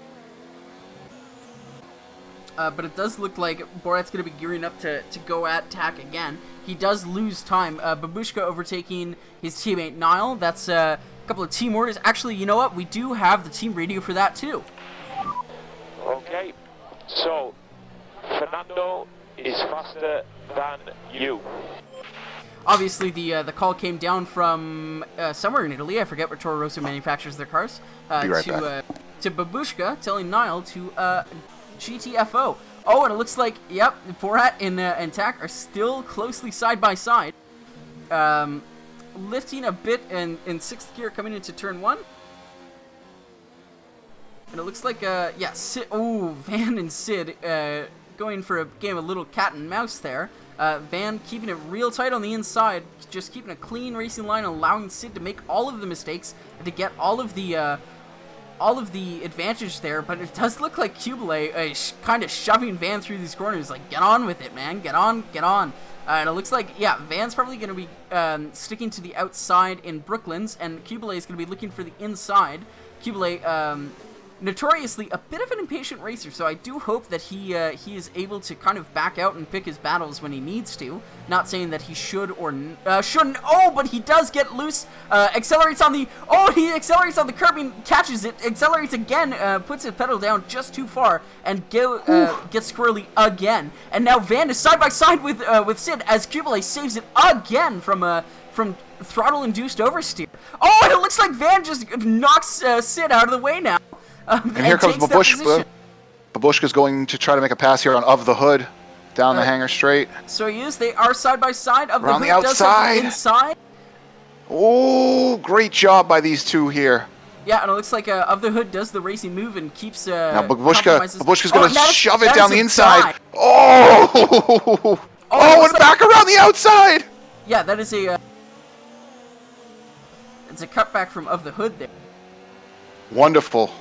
But it does look like Borat's going to be gearing up to go at Tac again. He does lose time. Babushka overtaking his teammate Niall. That's a couple of team orders. Actually, you know what? We do have the team radio for that too. Okay, so Fernando is faster than you. Obviously, the call came down from somewhere in Italy. I forget where Toro Rosso manufactures their cars. Be right to back. To Babushka telling Niall to GTFO. Oh, and it looks like, yep, Borat and Tac are still closely side by side. Lifting a bit in 6th gear coming into turn 1. And it looks like, Sid, Van and Sid going for a game of little cat and mouse there. Van keeping it real tight on the inside, just keeping a clean racing line, allowing Sid to make all of the mistakes and to get all of the advantage there, but it does look like Kubele is kind of shoving Van through these corners, like, get on with it, man, get on. And it looks like, Van's probably going to be sticking to the outside in Brooklands, and Kubele is going to be looking for the inside. Kubele, notoriously a bit of an impatient racer, so I do hope that he is able to kind of back out and pick his battles when he needs to. Not saying that he should or shouldn't. Oh, but he does get loose. Accelerates on the. Oh, he accelerates on the curbing, catches it, accelerates again, puts his pedal down just too far, and gets squirrely again. And now Van is side by side with Sid as Kubele saves it again from throttle-induced oversteer. Oh, and it looks like Van just knocks Sid out of the way now. And here comes Babushka. Babushka's going to try to make a pass here on Of the Hood down the hangar straight. So he is. They are side by side. Of Around the the Hood does have outside. the inside. Oh, great job by these two here. Yeah, and it looks like Of the Hood does the racing move and keeps. Now compromises. Babushka's going to shove it that down is the a inside. dive. Oh, and back around the outside. Yeah, that is a. It's a cutback from Of the Hood there. Wonderful.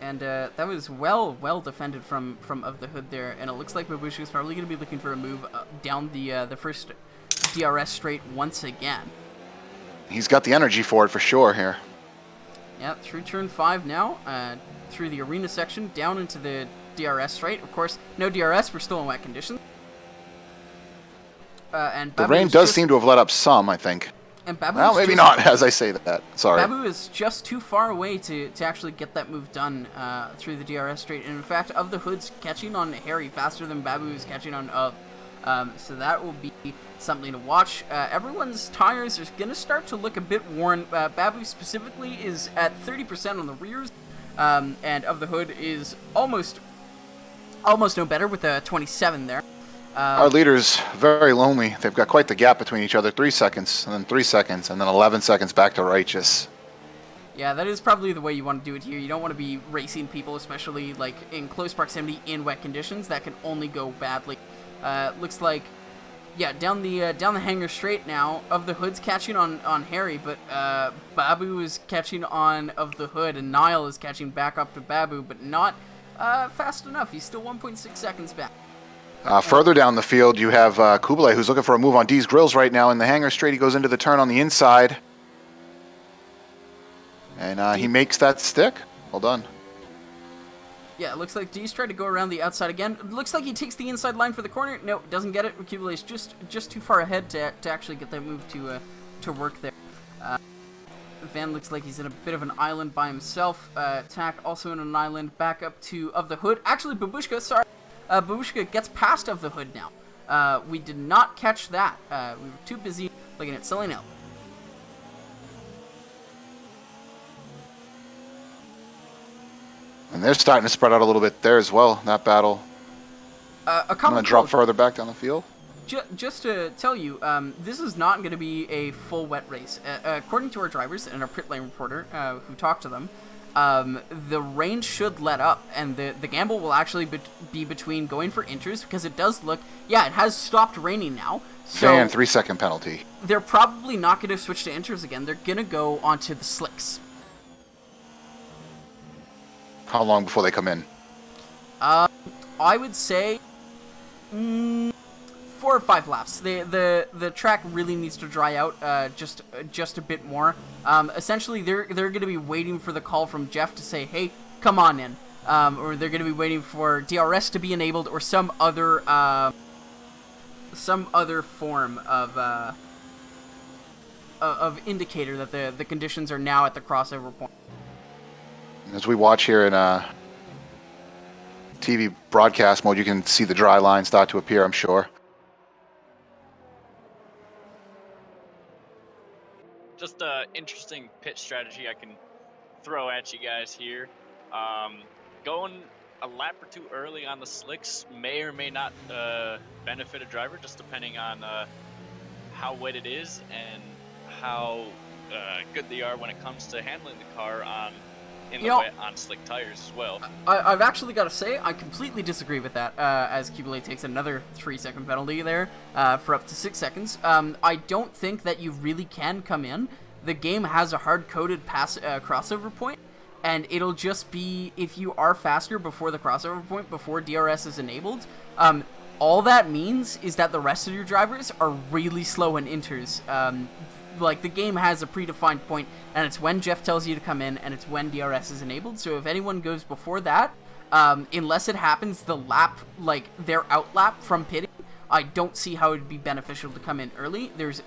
And that was well defended from Of the Hood there, and it looks like Babushka is probably going to be looking for a move down the first DRS straight once again. He's got the energy for it for sure here. Yeah, through turn 5 now, through the arena section, down into the DRS straight. Of course, no DRS, we're still in wet conditions. And The Babu rain is does just- seem to have let up some, I think. And Babu Well, is maybe just- not as I say that. Sorry. Babu is just too far away to actually get that move done through the DRS straight. And in fact, Of the Hood's catching on Harry faster than Babu is catching on Of. So that will be something to watch. Everyone's tires are going to start to look a bit worn. Babu specifically is at 30% on the rears. And Of the Hood is almost no better with a 27 there. Our leader's very lonely. They've got quite the gap between each other. 3 seconds, and then 3 seconds, and then 11 seconds back to Righteous. Yeah, that is probably the way you want to do it here. You don't want to be racing people, especially like in close proximity in wet conditions. That can only go badly. Looks like, down the hangar straight now. Of the Hood's catching on Harry, but Babu is catching on Of the Hood, and Niall is catching back up to Babu, but not fast enough. He's still 1.6 seconds back. Further down the field, you have Kubele, who's looking for a move on D's grills right now. In the hangar straight, he goes into the turn on the inside. And he makes that stick. Well done. Yeah, it looks like D's tried to go around the outside again. It looks like he takes the inside line for the corner. No, doesn't get it. Cubulay's just too far ahead to actually get that move to work there. Van looks like he's in a bit of an island by himself. Tack also in an island. Back up to Of the Hood. Actually, Babushka, sorry. Babushka gets past Of the Hood now. We did not catch that. We were too busy looking at Selling Out. And they're starting to spread out a little bit there as well, that battle. A I'm common going to drop quote. further back down the field. Just to tell you, this is not going to be a full wet race. According to our drivers and our pit lane reporter who talked to them, the rain should let up, and the gamble will actually be between going for inters, because it does look, yeah, it has stopped raining now. So Van, 3-second penalty. they're probably not going to switch to inters again. They're going to go onto the slicks. How long before they come in? I would say 4 or 5 laps. The track really needs to dry out just a bit more. Essentially, they're going to be waiting for the call from Jeff to say, "Hey, come on in," or they're going to be waiting for DRS to be enabled or some other form of indicator that the conditions are now at the crossover point. As we watch here in TV broadcast mode, you can see the dry line start to appear, I'm sure. Just an interesting pit strategy I can throw at you guys here. Going a lap or two early on the slicks may or may not benefit a driver, just depending on how wet it is and how good they are when it comes to handling the car wet on slick tires as well. I've actually got to say, I completely disagree with that, as Cubulay takes another 3-second penalty there for up to 6 seconds. I don't think that you really can come in. The game has a hard-coded crossover point, and it'll just be, if you are faster before the crossover point, before DRS is enabled, all that means is that the rest of your drivers are really slow in inters. Like, the game has a predefined point, and it's when Jeff tells you to come in, and it's when DRS is enabled. So if anyone goes before that, unless it happens the lap, like their out lap from pitting, I don't see how it would be beneficial to come in early. There's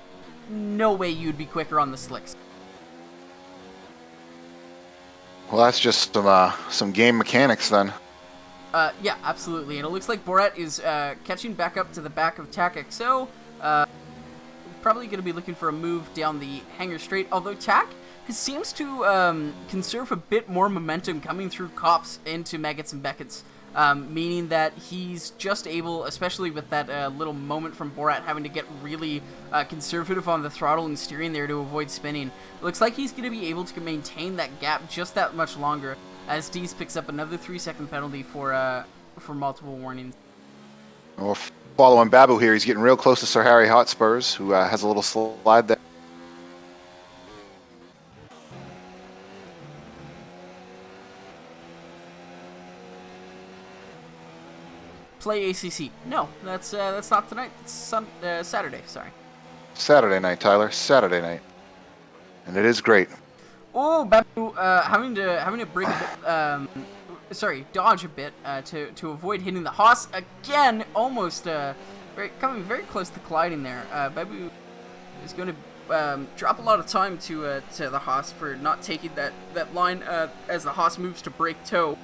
no way you'd be quicker on the slicks. Well, that's just some game mechanics then. Yeah, absolutely. And it looks like Borat is catching back up to the back of TAC XO. Probably going to be looking for a move down the Hangar Straight, although TAC seems to conserve a bit more momentum coming through Cops into Maggots and Beckett's, meaning that he's just able, especially with that little moment from Borat having to get really conservative on the throttle and steering there to avoid spinning. It looks like he's going to be able to maintain that gap just that much longer, as Dees picks up another 3-second penalty for multiple warnings. Well, following Babu here, he's getting real close to Sir Harry Hotspurs, who has a little slide there. Play ACC. No, that's not tonight. It's Saturday. Sorry. Saturday night, Tyler. Saturday night. And it is great. Oh, Babu, having to break a bit, dodge a bit to avoid hitting the Haas again. Almost coming very close to colliding there. Babu is going to drop a lot of time to the Haas for not taking that line as the Haas moves to break toe.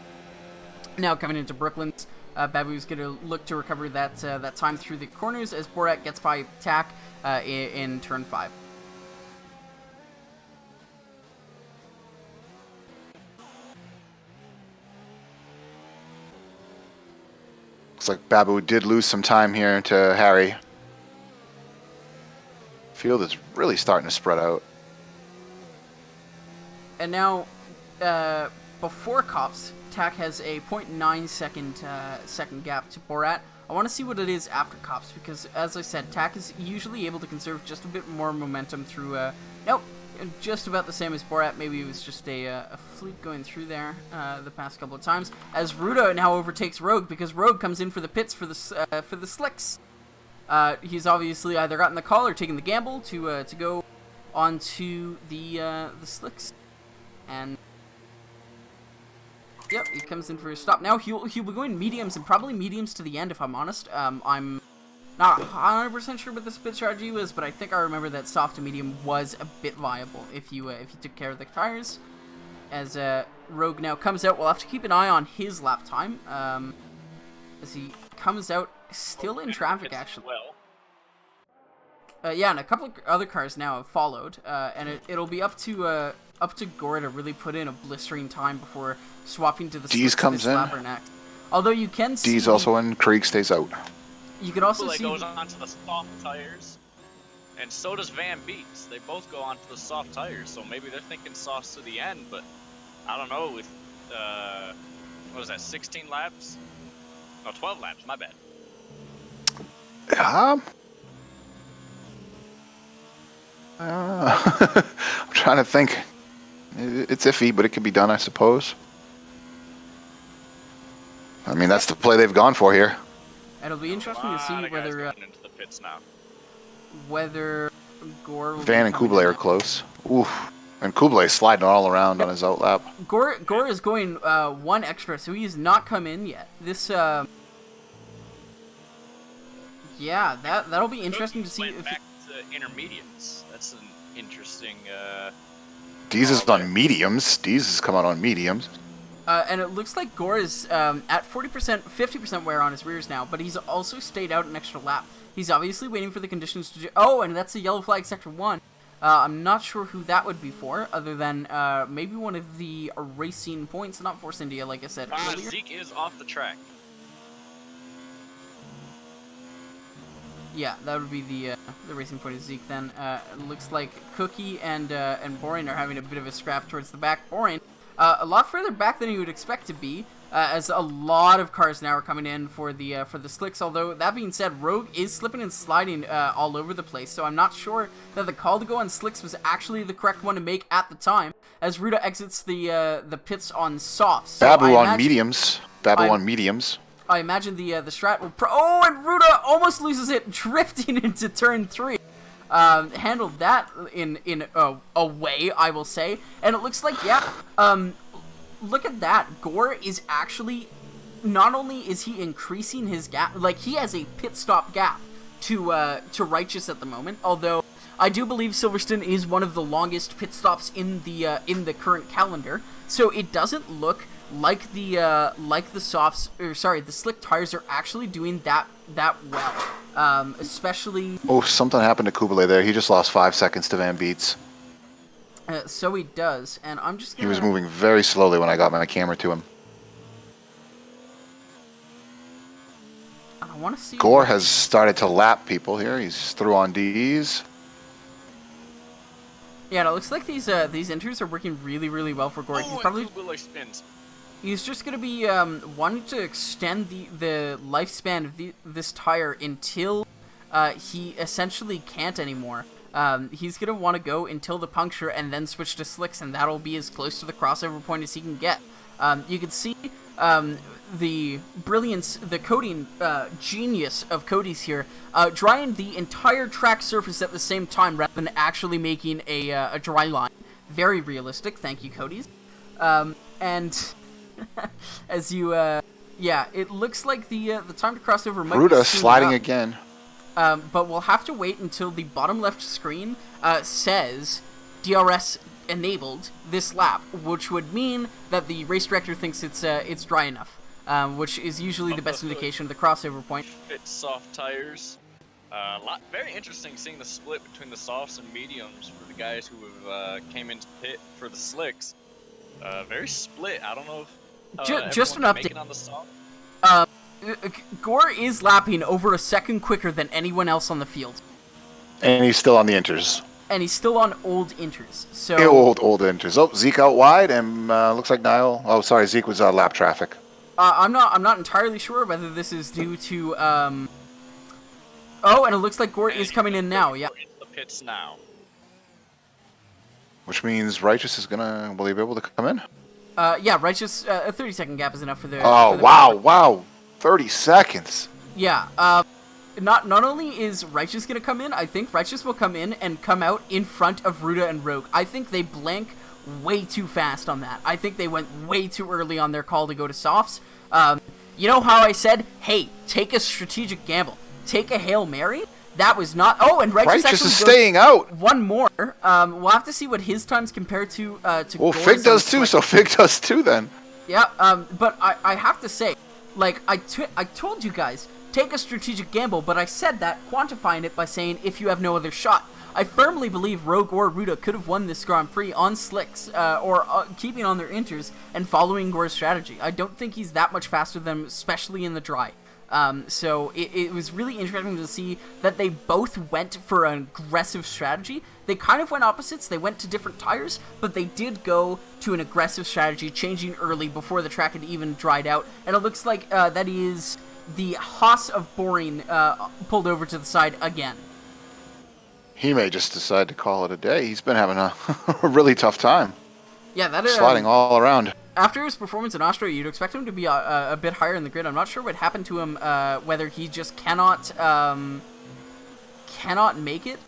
Now coming into Brooklands, Babu's going to look to recover that time through the corners as Borat gets by TAC in turn 5. Looks like Babu did lose some time here to Harry. Field is really starting to spread out. And now, before Cops, TAC has a 0.9 second gap to Borat. I want to see what it is after Cops, because as I said, TAC is usually able to conserve just a bit more momentum through, nope, just about the same as Borat. Maybe it was just a fleet going through there the past couple of times, as Ruda now overtakes Rogue, because Rogue comes in for the pits for the slicks. He's obviously either gotten the call or taken the gamble to go onto the slicks, and Yep, he comes in for a stop. Now he'll be going mediums and probably mediums to the end, if I'm honest. I'm not 100% sure what the split strategy was, but I think I remember that soft to medium was a bit viable if you took care of the tires. As Rogue now comes out, we'll have to keep an eye on his lap time. As he comes out, still in traffic actually. Well, Yeah, and a couple of other cars now have followed, and it'll be up to Gore to really put in a blistering time before swapping to the Dees comes in. slapper next. Although you can see D's also in. Krieg stays out. you can also Kublai see goes onto the soft tires, and so does Van Beets. They both go onto the soft tires, so maybe they're thinking softs to the end, but I don't know, with, what was that, 16 laps? No, 12 laps, my bad. I'm trying to think. It's iffy, but it can be done, I suppose. I mean, that's the play they've gone for here. it'll be interesting to see Lot of guys whether going into the pits now. whether Gore will Van be and coming Kublai in. are close. Oof. And Kublai sliding all around on his outlap. Gore is going one extra, so he has not come in yet. This yeah, that'll be interesting to see Went if back to intermediates. That's an interesting. Dees is on mediums. Dees is coming out on mediums. and it looks like Gore is at 40%, 50% wear on his rears now, but he's also stayed out an extra lap. He's obviously waiting for the conditions to oh, and that's a yellow flag sector 1. I'm not sure who that would be for, other than maybe one of the racing points, not Force India, like I said earlier. Zeke is off the track. Yeah, that would be the racing point of Zeke then. It looks like Cookie and Boring are having a bit of a scrap towards the back. Boring, a lot further back than you would expect to be, as a lot of cars now are coming in for the slicks. Although, that being said, Rogue is slipping and sliding all over the place, so I'm not sure that the call to go on slicks was actually the correct one to make at the time, as Ruda exits the pits on softs. So Babu I on imagine- mediums. Babu on mediums. I imagine the strat will oh, and Ruda almost loses it, drifting into turn 3. Handled that in a way, I will say. And it looks like, yeah, look at that. Gore is actually, not only is he increasing his gap, like he has a pit stop gap to Righteous at the moment, although I do believe Silverstone is one of the longest pit stops in the current calendar, so it doesn't look like the softs, or sorry, the slick tires are actually doing that well. Especially. Oh, something happened to Kublai there. He just lost 5 seconds to Van Beets. So he does, and I'm just gonna... He was moving very slowly when I got my camera to him. I want to see... Gore has started to lap people here. He's through on D's. Yeah, and it looks like these inters are working really, really well for Gore. He's probably... Kublai spins. He's just going to be wanting to extend the lifespan of this tire until he essentially can't anymore. He's going to want to go until the puncture and then switch to slicks, and that'll be as close to the crossover point as he can get. You can see the brilliance, the coding genius of Cody's here, drying the entire track surface at the same time rather than actually making a dry line. Very realistic. Thank you, Cody's. And... as you, yeah, it looks like the time to cross over might be Ruda soon sliding enough. again. But we'll have to wait until the bottom left screen says DRS enabled this lap, which would mean that the race director thinks it's dry enough, which is usually the best indication of the crossover point. Fit soft tires. Very interesting seeing the split between the softs and mediums for the guys who have came into pit for the slicks. Very split. I don't know if just an everyone's update. making on the soft. Gore is lapping over a second quicker than anyone else on the field, And he's still on the inters. and he's still on old inters. So Old inters. Oh, Zeke out wide, and looks like Niall. Oh, sorry, Zeke was lap traffic. I'm not entirely sure whether this is due to oh, and it looks like Gore is coming in now. Yeah. We're in the pits now. Which means Righteous is will he be able to come in? Yeah, Righteous, a 30-second gap is enough for the... Oh, for the wow. 30 seconds. Yeah, not only is Righteous gonna come in, I think Righteous will come in and come out in front of Ruda and Rogue. I think they blank way too fast on that. I think they went way too early on their call to go to softs. You know how I said, hey, take a strategic gamble. Take a Hail Mary? That was not... Oh, and Righteous actually is staying out. One more. We'll have to see what his times compare to Well, Gore's Fig does too, so Fig does too then. Yeah, but I have to say, like, I told you guys, take a strategic gamble, but I said that, quantifying it by saying, if you have no other shot. I firmly believe Rogue or Ruda could have won this Grand Prix on slicks, or keeping on their inters and following Gore's strategy. I don't think he's that much faster than them, especially in the dry. So it was really interesting to see that they both went for an aggressive strategy. They kind of went opposites. They went to different tires, but they did go to an aggressive strategy, changing early before the track had even dried out. And it looks like that is the Haas of Boring pulled over to the side again. He may just decide to call it a day. He's been having a really tough time. Yeah, that is sliding all around. After his performance in Austria, you'd expect him to be a bit higher in the grid. I'm not sure what happened to him, whether he just cannot make it,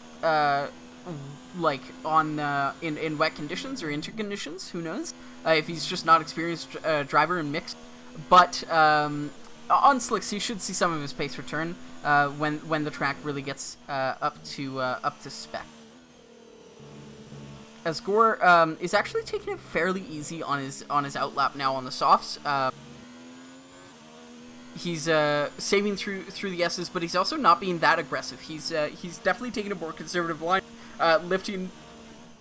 like on in wet conditions or inter conditions. Who knows? If he's just not experienced driver in mixed, but on slicks, he should see some of his pace return when the track really gets up to spec. As Gore is actually taking it fairly easy on his outlap now on the softs. He's saving through the S's, but he's also not being that aggressive. He's definitely taking a more conservative line, lifting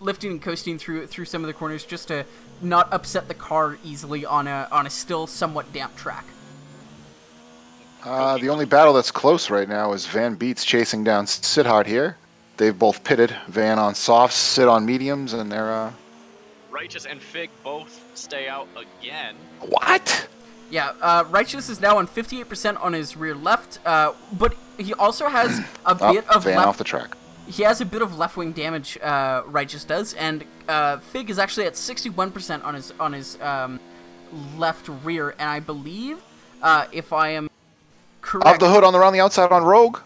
and coasting through some of the corners just to not upset the car easily on a still somewhat damp track. The only battle that's close right now is Van Beets chasing down Siddhardt here. They've both pitted. Van on softs, Sid on mediums, and they're... Righteous and Fig both stay out again. What? Yeah, Righteous is now on 58% on his rear left, but he also has a bit of Van left... off the track. He has a bit of left-wing damage, Righteous does, and Fig is actually at 61% on his left rear, and I believe, if I am correct... Off the hood around the outside on Rogue.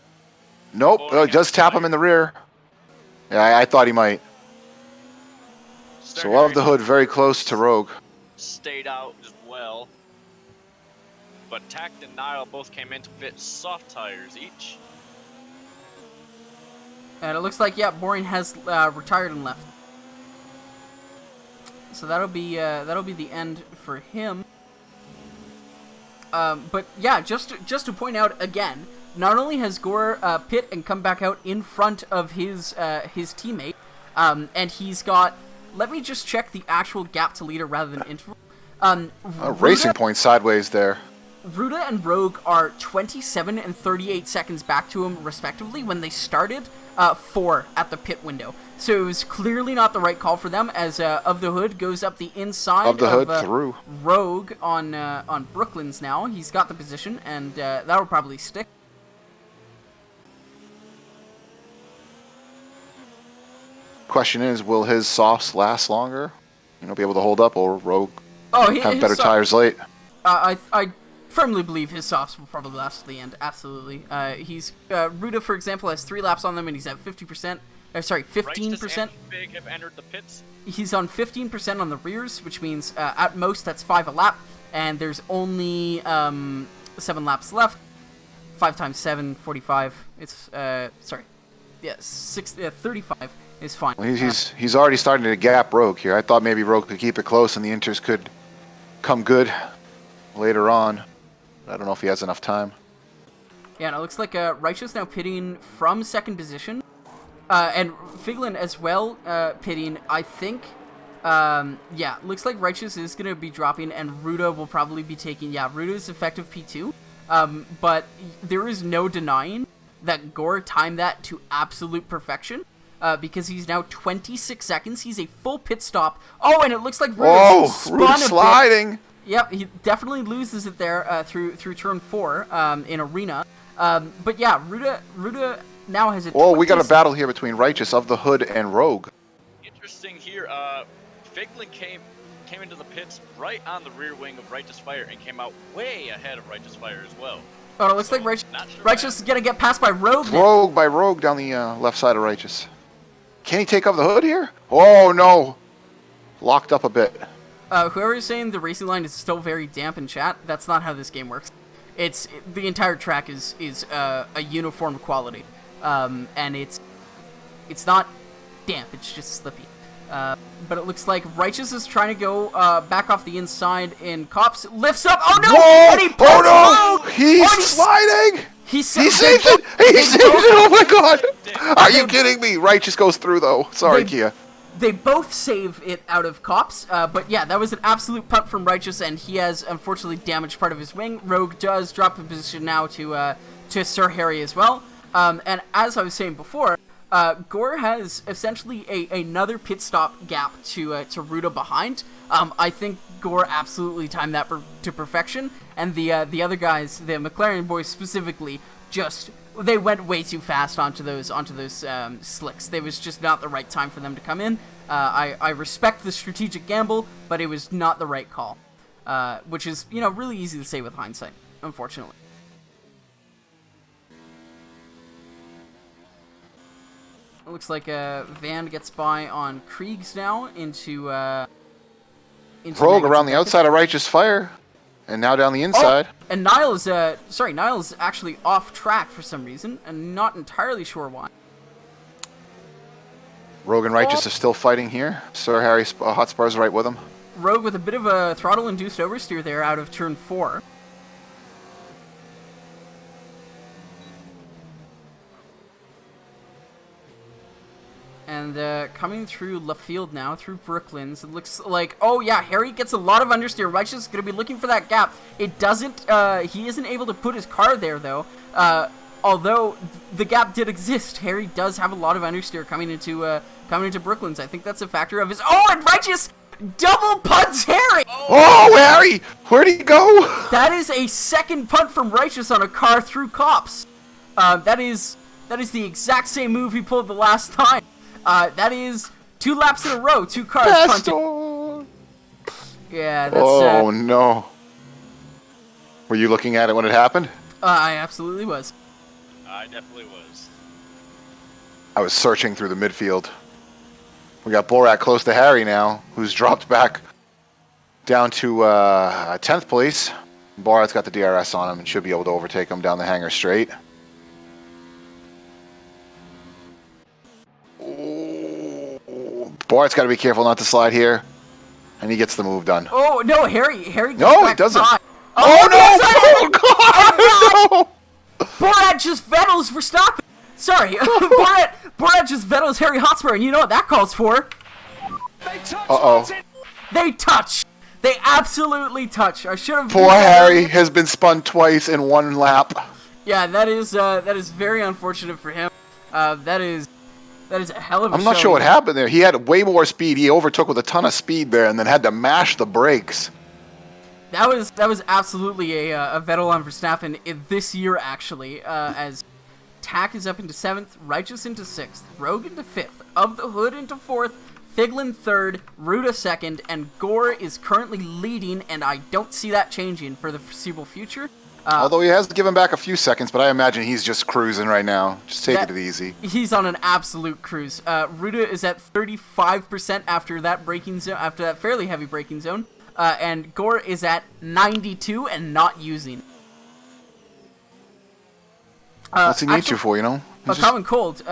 Nope, just tap him in the rear. Yeah, I thought he might. So of the hood, very close to Rogue. Stayed out as well. But Tact and Nile both came in to fit soft tires each. And it looks like, yeah, Boring has retired and left. So that'll be the end for him. But yeah, just to point out again, not only has Gore pit and come back out in front of his teammate, and he's got. Let me just check the actual gap to leader rather than interval. Racing Point sideways there. Ruda and Rogue are 27 and 38 seconds back to him, respectively, when they started 4 at the pit window. So it was clearly not the right call for them, as Of the Hood goes up the inside of the hood through Rogue on Brooklyn's now. He's got the position, and that'll probably stick. Question is, will his softs last longer? Be able to hold up, or Rogue have better tires late? I firmly believe his softs will probably last to the end. Absolutely. He's Ruda, for example, has 3 laps on them, and he's at 50%. Sorry, 15%. Big have entered the pits. He's on 15% on the rears, which means at most that's 5 a lap, and there's only 7 laps left. 5 times 7, 45. It's 35 is fine. Well, he's already starting to gap Rogue here. I thought maybe Rogue could keep it close, and the inters could come good later on. I don't know if he has enough time. Yeah, and it looks like Righteous now pitting from second position. And Figlin as well, pitting, I think. Yeah, looks like Righteous is going to be dropping, and Ruda will probably be taking, Ruda's effective P2. But there is no denying that Gore timed that to absolute perfection. Because he's now 26 seconds. He's a full pit stop. Oh, and it looks like Ruda's spun sliding. Yep, he definitely loses it there through turn 4 in Arena. But yeah, Ruda now has a... Whoa, we got a battle here between Righteous, Of the Hood, and Rogue. Interesting here. Figlin came into the pits right on the rear wing of Righteous Fire and came out way ahead of Righteous Fire as well. Oh, it looks like Righteous is going to get passed by Rogue. Rogue down the left side of Righteous. Can he take off the hood here? Oh, no. locked up a bit. Whoever is saying the racing line is still very damp in chat, that's not how this game works. The entire track is a uniform quality, and it's not damp. It's just slippy. But it looks like Righteous is trying to go back off the inside, and Cops lifts up. Oh no! Whoa! And he Oh no! Rogue! He's Oh, sliding! He He saved it! He saved it! Oh my god! Are you kidding me? Righteous goes through though. Sorry, They- Kia. They both save it out of Cops, but yeah, that was an absolute punt from Righteous, and he has unfortunately damaged part of his wing. Rogue does drop a position now to Sir Harry as well. And as I was saying before, Gore has essentially another pit stop gap to Ruta behind. I think Gore absolutely timed that to perfection, and the other guys, the McLaren boys specifically, they went way too fast onto those slicks. There was just not the right time for them to come in. I respect the strategic gamble, but it was not the right call, which is really easy to say with hindsight, unfortunately. It looks like Van gets by on Kriegs now into Rogue negative around the vector. outside of Righteous Fire, and now down the inside. Oh, and Niall's actually off track for some reason, and not entirely sure why. Rogue and Righteous are still fighting here. Sir Harry Hotspur's right with him. Rogue with a bit of a throttle-induced oversteer there out of turn 4. And coming through Laffield now, through Brooklands, it looks like, oh yeah, Harry gets a lot of understeer. Righteous is going to be looking for that gap. It doesn't, he isn't able to put his car there though. Although the gap did exist, Harry does have a lot of understeer coming into Brooklands. I think that's a factor of his, oh, and Righteous double punts Harry! Oh, Harry! Where'd he go? That is a second punt from Righteous on a car through Cops. That is the exact same move he pulled the last time. That is 2 laps in a row, 2 cars punted. Pastor! Yeah, that's, Oh no. Were you looking at it when it happened? I absolutely was. I definitely was. I was searching through the midfield. We got Borat close to Harry now, who's dropped back down to 10th place. Borat's got the DRS on him and should be able to overtake him down the hangar straight. Borat's got to be careful not to slide here. And he gets the move done. Oh, no, Harry goes No, he back doesn't. by. Oh, no! no! Oh, God! No! Borat just Vettels for stopping. Sorry, Borat just Vettels Harry Hotspur, and you know what that calls for? Uh-oh. They touch. They absolutely touch. I should have. Poor Harry has been spun twice in 1 lap. Yeah, that is very unfortunate for him. That is a hell of a I'm not show. sure what happened there. He had way more speed. He overtook with a ton of speed there and then had to mash the brakes. That was absolutely a Vettel on Verstappen this year, actually, as Tack is up into 7th, Righteous into 6th, Rogue into 5th, Of the Hood into 4th, Figlin 3rd, Ruta 2nd, and Gore is currently leading, and I don't see that changing for the foreseeable future. Although he has given back a few seconds, but I imagine he's just cruising right now. Just taking it easy. He's on an absolute cruise. Ruta is at 35% after that braking zone, after that fairly heavy braking zone, and Gore is at 92 and not using. What's he need you for, you know? A common cold.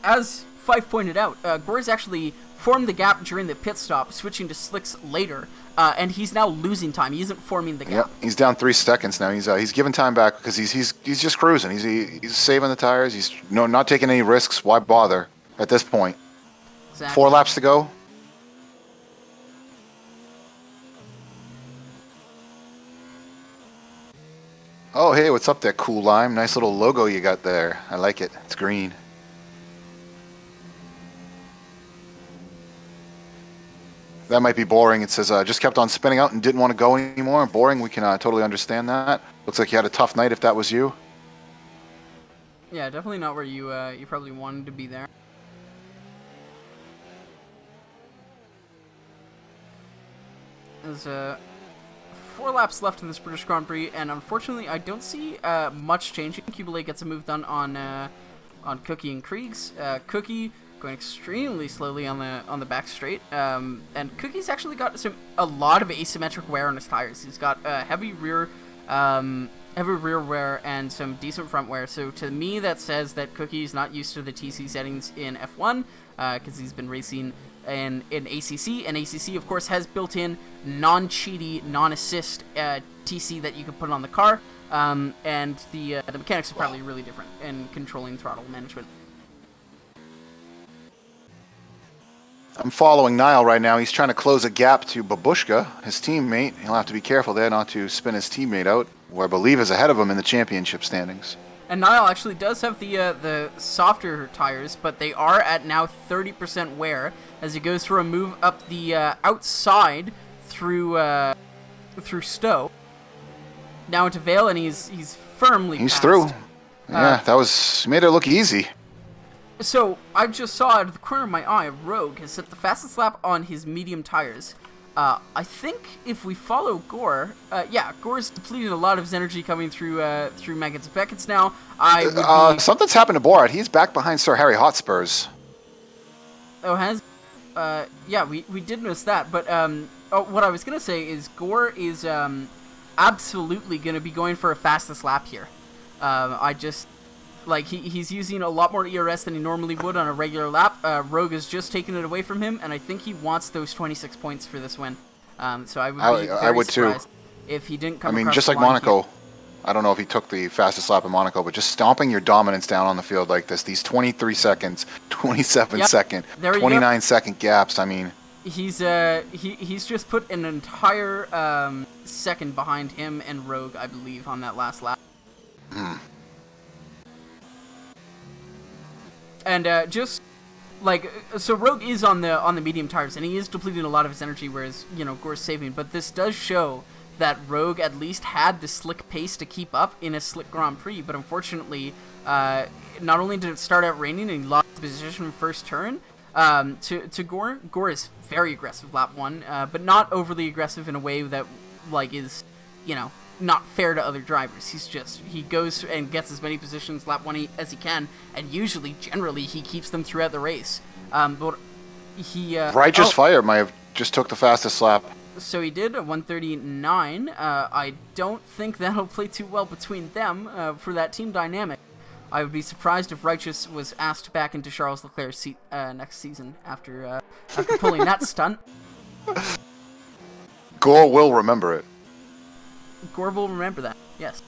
As Fife pointed out, Gore's actually formed the gap during the pit stop, switching to slicks later, and he's now losing time. He isn't forming the gap. Yep, he's down 3 seconds now. He's giving time back because he's just cruising. He's saving the tires. He's not taking any risks. Why bother at this point? Exactly. 4 laps to go. Oh, hey, what's up there, Cool Lime? Nice little logo you got there. I like it. It's green. That might be boring. It says, just kept on spinning out and didn't want to go anymore. Boring, we can totally understand that. Looks like you had a tough night if that was you. Yeah, definitely not where you probably wanted to be there. There's 4 laps left in this British Grand Prix, and unfortunately, I don't see much changing. Cubelay gets a move done on Cookie and Kriegs. Cookie going extremely slowly on the back straight. And Cookie's actually got a lot of asymmetric wear on his tires. He's got heavy rear wear and some decent front wear. So to me, that says that Cookie's not used to the TC settings in F1 because he's been racing in ACC, and ACC of course has built-in non-cheaty, non-assist TC that you can put on the car, and the mechanics are probably really different in controlling throttle management. I'm following Niall right now. He's trying to close a gap to Babushka, his teammate. He'll have to be careful there not to spin his teammate out, who I believe is ahead of him in the championship standings. And Niall actually does have the softer tires, but they are at now 30% wear as he goes for a move up the outside through Stowe. Now into Vale, and he's firmly passed. Through. Yeah, he made it look easy. So I just saw out of the corner of my eye, Rogue has set the fastest lap on his medium tires. I think if we follow Gore, Gore's depleted a lot of his energy coming through Maggots and Beckett's now. Something's happened to Borat. He's back behind Sir Harry Hotspurs. Oh, we did notice that, but what I was gonna say is Gore is absolutely gonna be going for a fastest lap here. He's using a lot more ERS than he normally would on a regular lap. Rogue has just taken it away from him, and I think he wants those 26 points for this win. So I would be surprised if he didn't come across just the like line Monaco. here. I don't know if he took the fastest lap in Monaco, but just stomping your dominance down on the field like this, these 23 seconds, 27 second, 29 second gaps, I mean. He's just put an entire second behind him and Rogue, I believe, on that last lap. And so Rogue is on the medium tires, and he is depleting a lot of his energy, whereas Gore's saving. But this does show that Rogue at least had the slick pace to keep up in a slick Grand Prix. But unfortunately, not only did it start out raining and he lost position first turn to Gore. Gore is very aggressive lap 1, but not overly aggressive in a way that is not fair to other drivers. He goes and gets as many positions lap 1 as he can, and generally he keeps them throughout the race. But he Righteous Fire might have just took the fastest lap. So he did a 139. I don't think that'll play too well between them for that team dynamic. I would be surprised if Righteous was asked back into Charles Leclerc's seat next season after pulling that stunt. Gore will remember it. Gore will remember that, yes.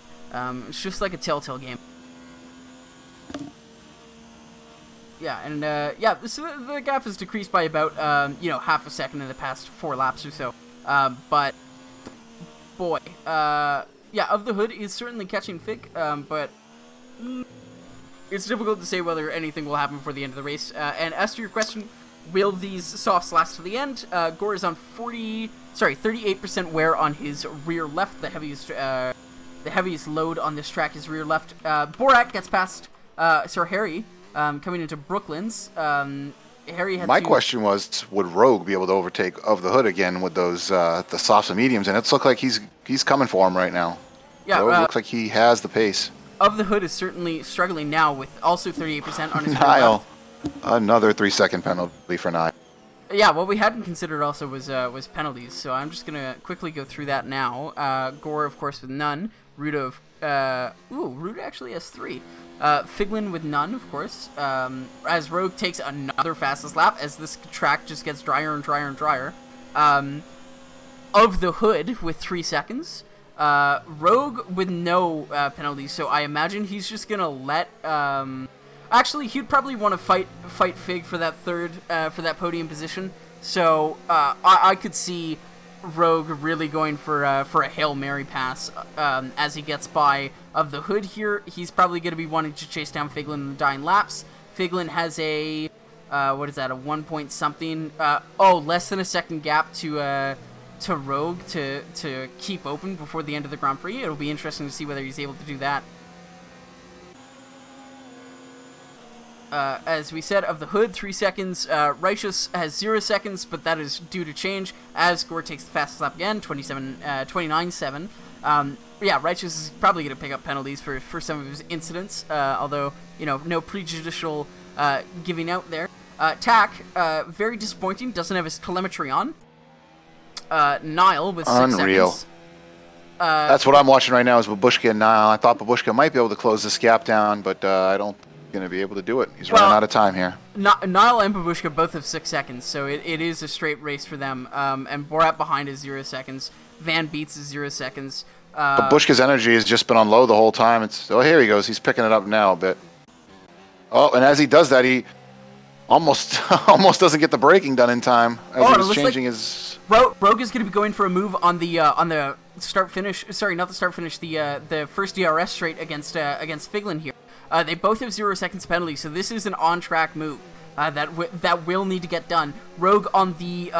It's just like a Telltale game. Yeah, and so the gap has decreased by about half a second in the past 4 laps or so. But boy, Of the Hood is certainly catching Fig, but it's difficult to say whether anything will happen before the end of the race. And as to your question, will these softs last to the end? Gore is on 38% wear on his rear left. The heaviest load on this track is rear left. Borat gets past Sir Harry coming into Brooklands. Harry had My question was, would Rogue be able to overtake Of the Hood again with those the softs and mediums? And it's looked like he's coming for him right now. Yeah, Rogue looks like he has the pace. Of the Hood is certainly struggling now with also 38% on his rear Niall, left. another 3-second penalty for Niall. Yeah, what we hadn't considered also was penalties, so I'm just gonna quickly go through that now. Gore, of course, with none. Ruda actually has 3. Figlin with none, of course. As Rogue takes another fastest lap, as this track just gets drier and drier and drier. Of the Hood with 3 seconds. Rogue with no penalties, so I imagine he's just gonna let. Actually, he'd probably want to fight Fig for that for that podium position. So I could see Rogue really going for a Hail Mary pass as he gets by Of the Hood here. He's probably going to be wanting to chase down Figlin in the dying laps. Figlin has a a 1 point something. Less than a second gap to Rogue to keep open before the end of the Grand Prix. It'll be interesting to see whether he's able to do that. As we said, Of the Hood, 3 seconds. Righteous has 0 seconds, but that is due to change as Gore takes the fastest lap again, 29.7. Righteous is probably going to pick up penalties for some of his incidents, although, no prejudicial giving out there. Tack, very disappointing, doesn't have his telemetry on. Nile with 6 Unreal. seconds. That's what I'm watching right now is Babushka and Nile. I thought Babushka might be able to close this gap down, but I don't think he's going to be able to do it. He's running out of time here. Nile and Babushka both have 6 seconds, so it is a straight race for them. And Borat behind is 0 seconds. Van Beats is 0 seconds. Babushka's energy has just been on low the whole time. Here he goes. He's picking it up now a bit. Oh, and as he does that, he almost doesn't get the braking done in time as he was changing his. Rogue is going to be going for a move on the start finish. Sorry, not the start finish. The first DRS straight against Figlin here. They both have 0 seconds penalty, so this is an on track move that will need to get done. Rogue on the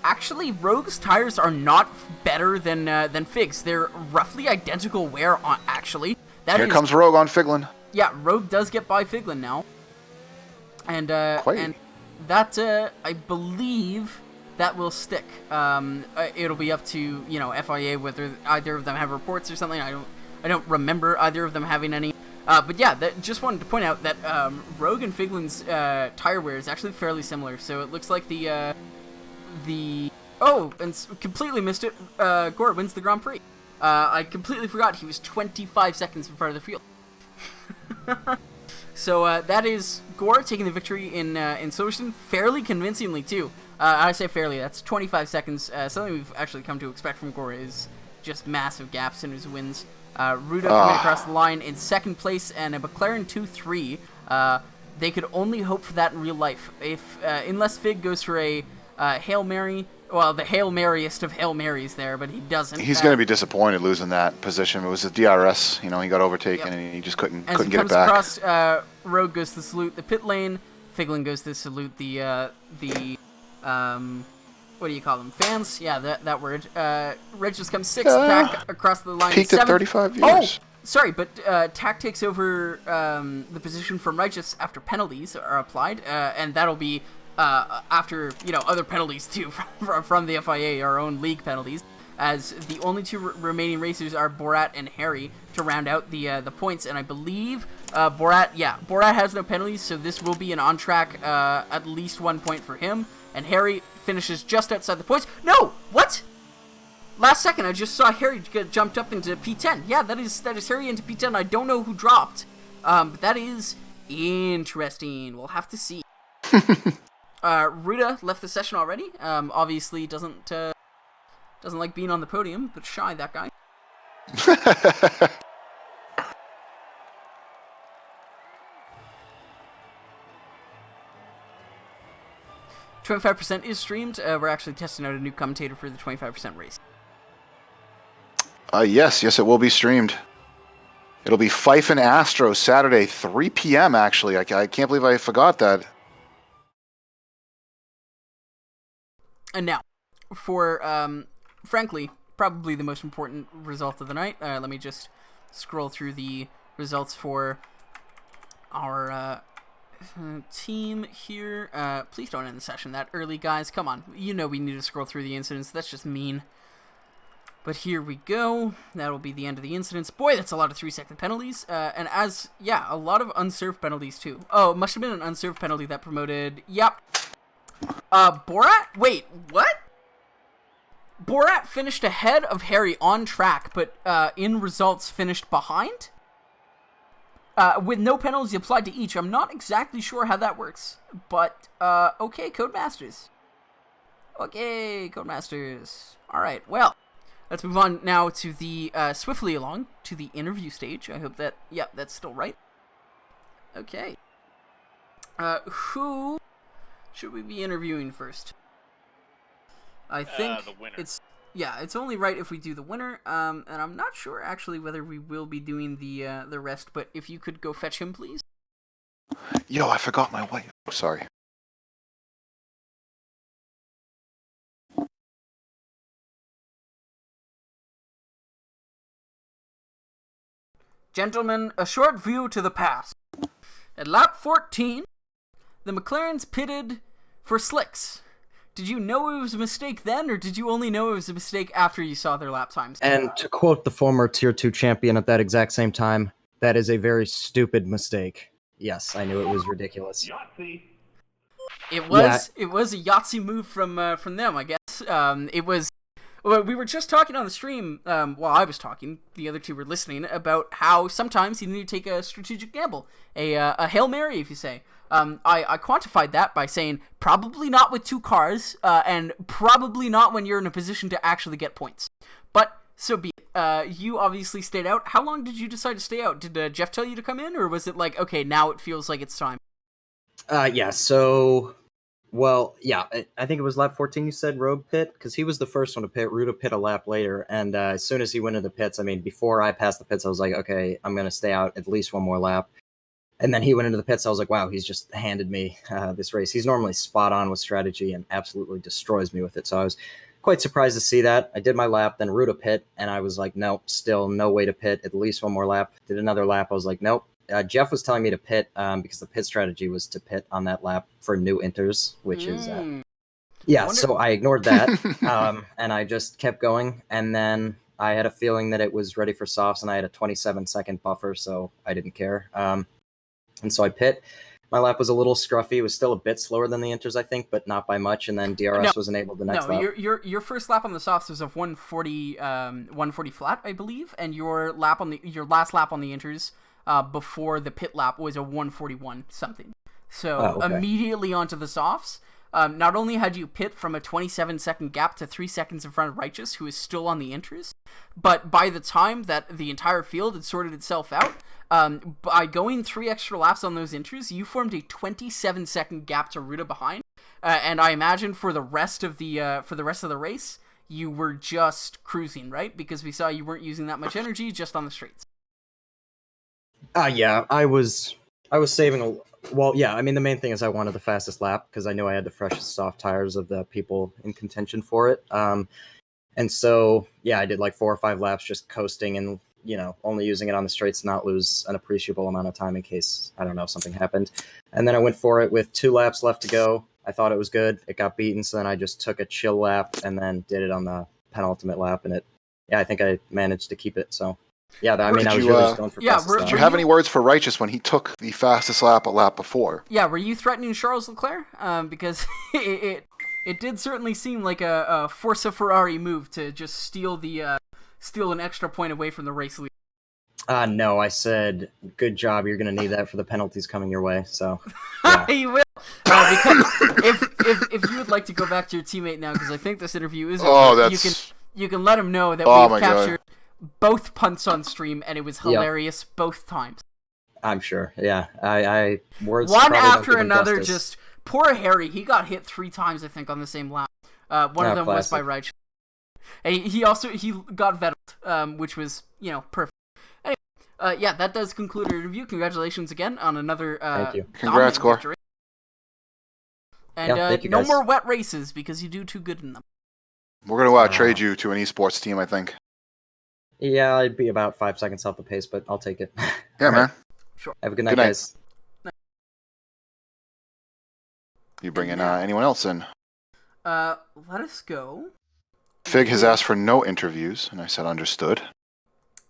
actually Rogue's tires are not better than Fig's. They're roughly identical wear on actually. Here comes Rogue on Figlin. Yeah, Rogue does get by Figlin now. And that I believe that will stick. It'll be up to FIA whether either of them have reports or something. I don't remember either of them having any. But yeah, just wanted to point out that Rogue and Figlin's tire wear is actually fairly similar. So it looks like and completely missed it. Gore wins the Grand Prix. I completely forgot he was 25 seconds in front of the field. So that is Gore taking the victory in Silverstone fairly convincingly too. I say fairly, that's 25 seconds. Something we've actually come to expect from Gore is just massive gaps in his wins. Ruda coming across the line in 2nd place and a McLaren 2-3. They could only hope for that in real life. Unless Fig goes for a Hail Mary. Well, the Hail Maryest of Hail Marys there, but he doesn't. He's going to be disappointed losing that position. It was the DRS. He got overtaken and he just couldn't get it back. As he comes across, Rogue goes to salute the pit lane. Figlin goes to salute the what do you call them? Fans? Yeah, that word. Reg just comes 6th. Tack across the line. Peaked at 35 years. Oh, sorry, but Tack takes over the position from Righteous after penalties are applied, and that'll be after other penalties too from the FIA, our own league penalties, as the only 2 remaining racers are Borat and Harry to round out the points. And I believe Borat has no penalties, so this will be an on track at least 1 point for him. And Harry finishes just outside the points. No, what? Last second, I just saw Harry get jumped up into P10. Yeah, that is Harry into P10. I don't know who dropped, but that is interesting. We'll have to see. Ruda left the session already. Obviously doesn't like being on the podium, but shy, that guy. 25% is streamed. We're actually testing out a new commentator for the 25% race. Yes, it will be streamed. It'll be Fife and Astro Saturday, 3 p.m. actually. I can't believe I forgot that. And now, for, frankly, probably the most important result of the night. Let me just scroll through the results for our team here. Please don't end the session that early, guys. Come on. We need to scroll through the incidents. That's just mean. But here we go. That'll be the end of the incidents. Boy, that's a lot of 3-second penalties. And a lot of unserved penalties, too. Oh, it must have been an unserved penalty that promoted... Yep. Borat? Wait, what? Borat finished ahead of Harry on track, but in results finished behind? With no penalties applied to each. I'm not exactly sure how that works. But, okay, Codemasters. Okay, Codemasters. Alright, well, let's move on now to the, swiftly along, to the interview stage. I hope that, that's still right. Okay. Who should we be interviewing first? I think the winner. It's only right if we do the winner, and I'm not sure actually whether we will be doing the rest, but if you could go fetch him, please. Yo, I forgot my wife. Sorry. Gentlemen, a short view to the past. At lap 14, the McLarens pitted for slicks. Did you know it was a mistake then, or did you only know it was a mistake after you saw their lap times? And to quote the former Tier 2 champion at that exact same time, that is a very stupid mistake. Yes, I knew it was ridiculous. It was a Yahtzee move from them, I guess. It was. Well, we were just talking on the stream, while I was talking, the other two were listening, about how sometimes you need to take a strategic gamble, a Hail Mary, if you say. I quantified that by saying probably not with 2 cars, and probably not when you're in a position to actually get points. But so be it. You obviously stayed out. How long did you decide to stay out? Did Jeff tell you to come in, or was it like, okay, now it feels like it's time? I think it was lap 14 you said Rogue pit, because he was the first one to pit. Ruda pit a lap later, and as soon as he went into the pits, I mean, before I passed the pits, I was like, okay, I'm going to stay out at least one more lap. And then he went into the pits, I was like, wow, he's just handed me this race. He's normally spot on with strategy and absolutely destroys me with it, so I was quite surprised to see that. I did my lap, then Ruda pit, and I was like, nope, still no way to pit, at least one more lap. Did another lap, I was like, nope. Jeff was telling me to pit because the pit strategy was to pit on that lap for new inters, which is so I ignored that, and I just kept going, and then I had a feeling that it was ready for softs, and I had a 27-second buffer, so I didn't care. And so I pit. My lap was a little scruffy. It was still a bit slower than the inters, I think, but not by much. And then DRS was enabled the next lap. Your first lap on the softs was of 140 flat, I believe, and your last lap on the inters before the pit lap was a 141 something. So immediately onto the softs. Not only had you pit from a 27-second gap to 3 seconds in front of Righteous, who is still on the inters, but by the time that the entire field had sorted itself out, by going 3 extra laps on those inters, you formed a 27-second gap to Ruda behind, and I imagine for the rest of the race, you were just cruising, right? Because we saw you weren't using that much energy just on the straights. Yeah, I was saving I mean, the main thing is I wanted the fastest lap because I knew I had the freshest soft tires of the people in contention for it. And so, yeah, I did like 4 or 5 laps just coasting and, only using it on the straights to not lose an appreciable amount of time in case, I don't know, something happened. And then I went for it with 2 laps left to go. I thought it was good. It got beaten, so then I just took a chill lap and then did it on the penultimate lap, and I think I managed to keep it, so... Yeah, I was really just going for fastest lap. Did you have any words for Righteous when he took the fastest lap a lap before? Yeah, were you threatening Charles Leclerc? Because it did certainly seem like a Forza Ferrari move to just steal an extra point away from the race lead. No, I said, good job, you're going to need that for the penalties coming your way, so... Yeah. You will! Because if you would like to go back to your teammate now, because I think this interview is over, you can let him know that we've captured... both punts on stream, and it was hilarious both times. I'm sure. Yeah, I words one after another. Justice. Just poor Harry. He got hit 3 times, I think, on the same lap. One of them was by Reich. And he got vetted, which was perfect. Anyway, that does conclude our review. Congratulations again on another. Thank you. Congrats, Gore. And thank you, no guys. more wet races because you do too good in them. We're going to trade you to an esports team, I think. Yeah, I'd be about 5 seconds off the pace, but I'll take it. Yeah, man. Sure. Have a good night, guys. You bring in anyone else in? Let us go. Fig has asked for no interviews, and I said understood.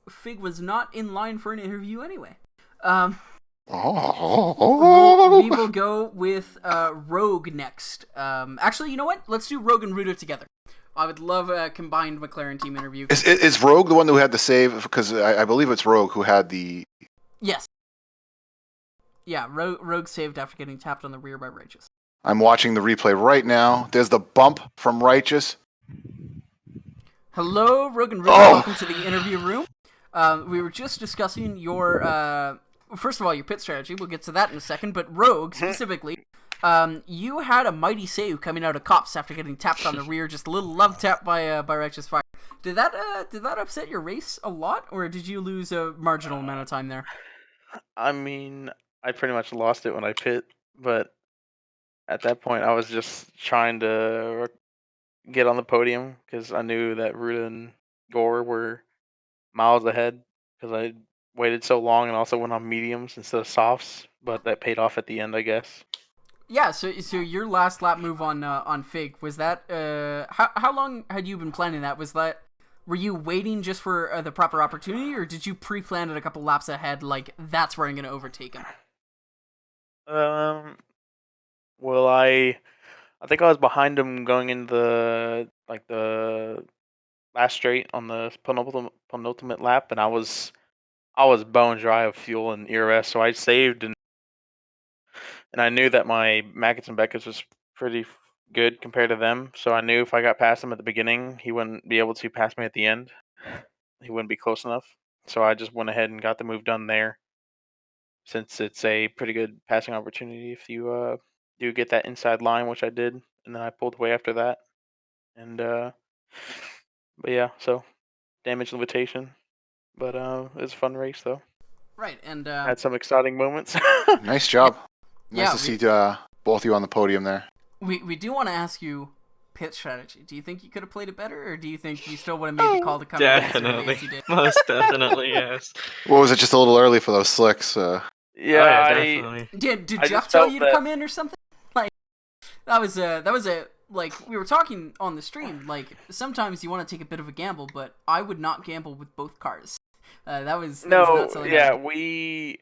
Fig was not in line for an interview anyway. We will go with Rogue next. Actually, you know what? Let's do Rogue and Ruda together. I would love a combined McLaren team interview. Is Rogue the one who had the save? Because I believe it's Rogue who had the... Yes. Yeah, Rogue saved after getting tapped on the rear by Righteous. I'm watching the replay right now. There's the bump from Righteous. Hello, Rogue and Ruda. Welcome to the interview room. We were just discussing your... first of all, your pit strategy. We'll get to that in a second. But Rogue, specifically... you had a mighty save coming out of Cops after getting tapped on the rear, just a little love tap by Righteous Fire. Did that upset your race a lot, or did you lose a marginal amount of time there? I mean, I pretty much lost it when I pit, but at that point I was just trying to get on the podium because I knew that Ruda and Gore were miles ahead because I waited so long and also went on mediums instead of softs, but that paid off at the end, I guess. Yeah, so your last lap move on Fig, was that how long had you been planning that? Were you waiting just for the proper opportunity, or did you pre-plan it a couple laps ahead, like that's where I'm going to overtake him? Well, I think I was behind him going into the last straight on the penultimate lap, and I was bone dry of fuel and ERS, so I saved, and I knew that my Mackets and Beckett's was pretty good compared to them, so I knew if I got past him at the beginning, he wouldn't be able to pass me at the end. He wouldn't be close enough, so I just went ahead and got the move done there, since it's a pretty good passing opportunity if you do get that inside line, which I did, and then I pulled away after that, and but yeah, so damage limitation, but it was a fun race though. Right, and Had some exciting moments. Nice job. Yeah, Nice to see both of you on the podium there. we do want to ask you pit strategy. Do you think you could have played it better, or do you think you still would have made the call to come in as early Definitely. as you did? Most definitely, yes. What was it? Just a little early for those slicks. Yeah, Oh, yeah, I definitely. Did I Jeff just tell felt you to that- come in or something? Like that was a like we were talking on the stream. Like sometimes you want to take a bit of a gamble, but I would not gamble with both cars. That was no, not something yeah, I-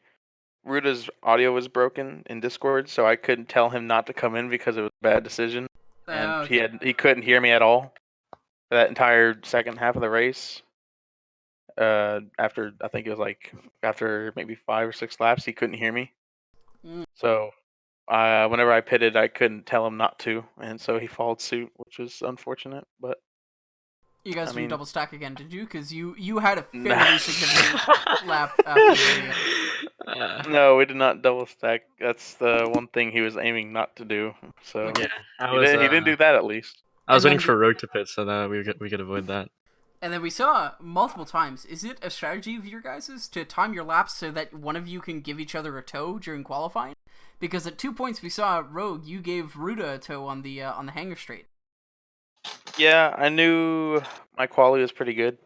Ruta's audio was broken in Discord, so I couldn't tell him not to come in because it was a bad decision, and okay. he couldn't hear me at all for that entire second half of the race. After I think it was like after maybe 5 or 6 laps, he couldn't hear me. Mm. So, whenever I pitted, I couldn't tell him not to, and so he followed suit, which was unfortunate. But You guys I didn't mean- double stack again, did you? Because you had a fairly Nah. significant lap after the no, we did not double stack. That's the one thing he was aiming not to do. So Yeah, he didn't do that at least. I was And waiting then for Rogue to pit so that we could avoid that. And then we saw multiple times. Is it a strategy of your guys's to time your laps so that one of you can give each other a tow during qualifying? Because at 2 points we saw Rogue, you gave Ruda a tow on the hangar straight. Yeah, I knew my quality was pretty good.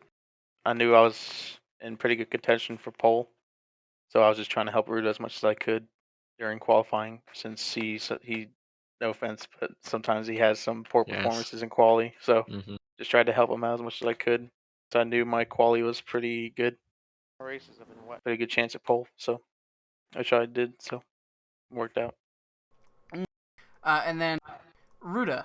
I knew I was in pretty good contention for pole, so I was just trying to help Ruda as much as I could during qualifying, since he no offense, but sometimes he has some poor Yes. performances in quali. So Hmm. just tried to help him out as much as I could. So I knew my quality was pretty good. My races have been pretty good chance at pole, so which I did, so it worked out. And then Ruda,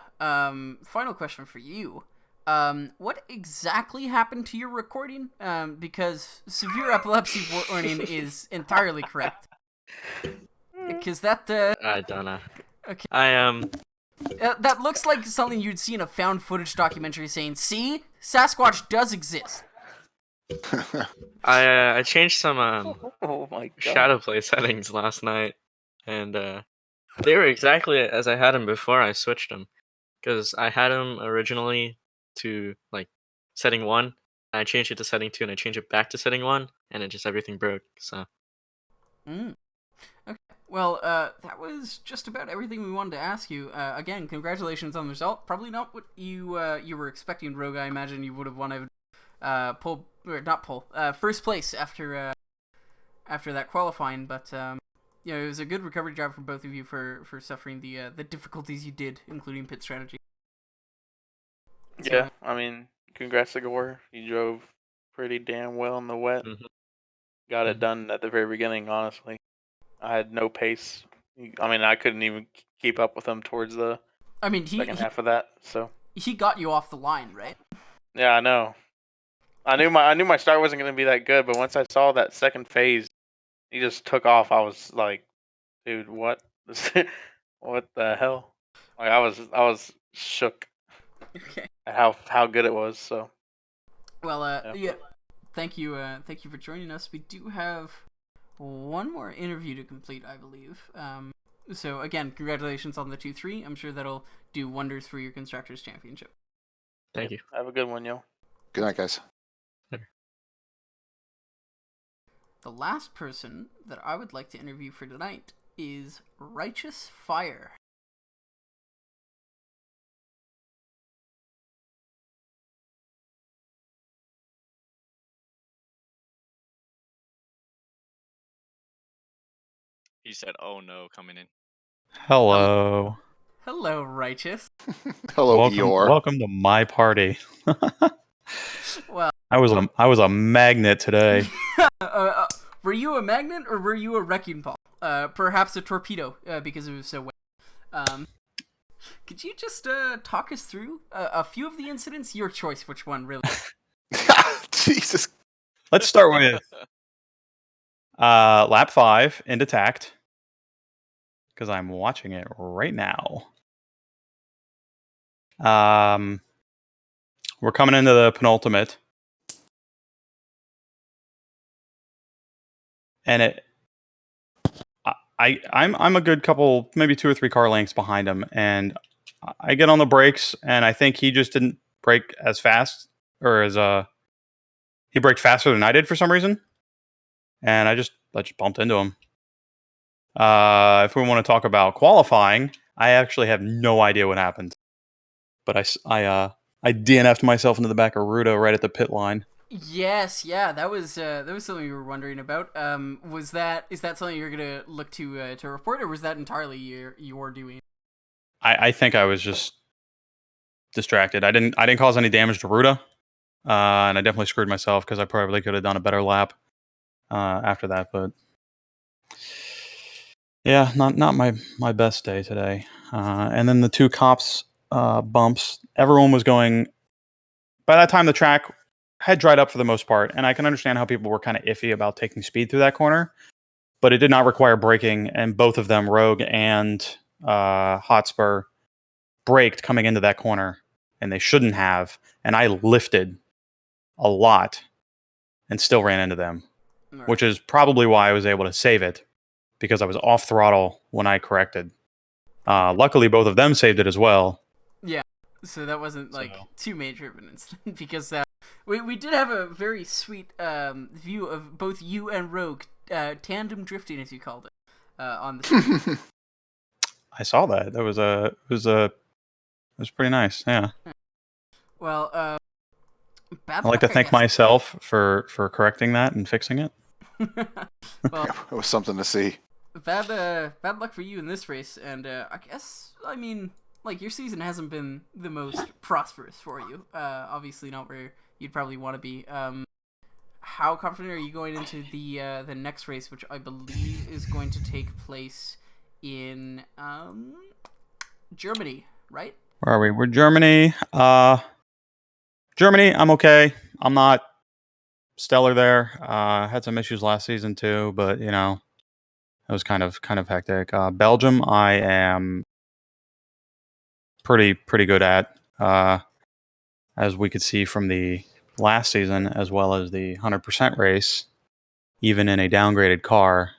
final question for you. What exactly happened to your recording? Because severe epilepsy warning is entirely correct. Because that I don't know. Okay. I that looks like something you'd see in a found footage documentary saying, "See, Sasquatch does exist." I changed some Oh my god. shadow play settings last night, and they were exactly as I had them before I switched them, because I had them originally to like setting 1, and I changed it to setting 2, and I changed it back to setting 1, and it just everything broke. So Mm. Okay. Well, that was just about everything we wanted to ask you. Again, congratulations on the result. Probably not what you were expecting, Rogue. I imagine you would have wanted first place after that qualifying, but you know, it was a good recovery job from both of you for suffering the difficulties you did, including pit strategy. So- Yeah, I mean, congrats to Gore. He drove pretty damn well in the wet. Mhm. Got it Mhm. done at the very beginning, honestly. I had no pace. I mean, I couldn't even keep up with him towards the I mean, second half of that. So he got you off the line, right? yeah, I know. I knew my start wasn't gonna be that good, but once I saw that second phase, he just took off. I was like, dude, what? What the hell? Like I was shook Okay. at how good it was. So Well, Yeah. yeah. Thank you for joining us. We do have one more interview to complete, I believe. So again, congratulations on the 2-3. I'm sure that'll do wonders for your constructors championship. thank you. have a good one, yo. Good night, guys. The last person that I would like to interview for tonight is Righteous Fire. He said, "Oh no," coming in. Hello. Hello, Righteous. Hello, welcome, Eeyore. welcome to my party. Well, I was a magnet today. were you a magnet or were you a wrecking ball? Perhaps a torpedo, because it was so wet. Could you just talk us through a few of the incidents? Your choice, which one really? Jesus. Let's start with lap 5 into tact, because I'm watching it right now. We're coming into the penultimate, and I'm a good couple, maybe 2 or 3 car lengths behind him, and I get on the brakes, and I think he just didn't brake as fast, or as he braked faster than I did for some reason, and I just bumped into him. If we want to talk about qualifying, I actually have no idea what happened, but I DNF'd myself into the back of Ruda right at the pit line. Yes, yeah, that was something we were wondering about. Is that something you're gonna look to report, or was that entirely your doing? I think I was just distracted. I didn't cause any damage to Ruda, and I definitely screwed myself because I probably could have done a better lap after that. But yeah, not my best day today. And then the 2 cops bumps. Everyone was going. By that time, the track had dried up for the most part, and I can understand how people were kind of iffy about taking speed through that corner, but it did not require braking, and both of them, Rogue and Hotspur, braked coming into that corner, and they shouldn't have, and I lifted a lot and still ran into them, Right. which is probably why I was able to save it, because I was off throttle when I corrected. Luckily, both of them saved it as well. Yeah, so that wasn't too major of an incident because we did have a very sweet view of both you and Rogue tandem drifting, as you called it, on the street. I saw that. It was pretty nice. Yeah. Well, bad I'd like to luck, I thank guess. myself for correcting that and fixing it. Well, It was something to see. bad luck for you in this race, and I mean, your season hasn't been the most prosperous for you. Obviously not where you'd probably want to be. How confident are you going into the next race, which I believe is going to take place in Germany, right? Where are we? We're Germany. Germany, I'm okay. I'm not stellar there. Had some issues last season too, but it was kind of hectic. Belgium, I am pretty good at, as we could see from the last season, as well as the 100% race. Even in a downgraded car,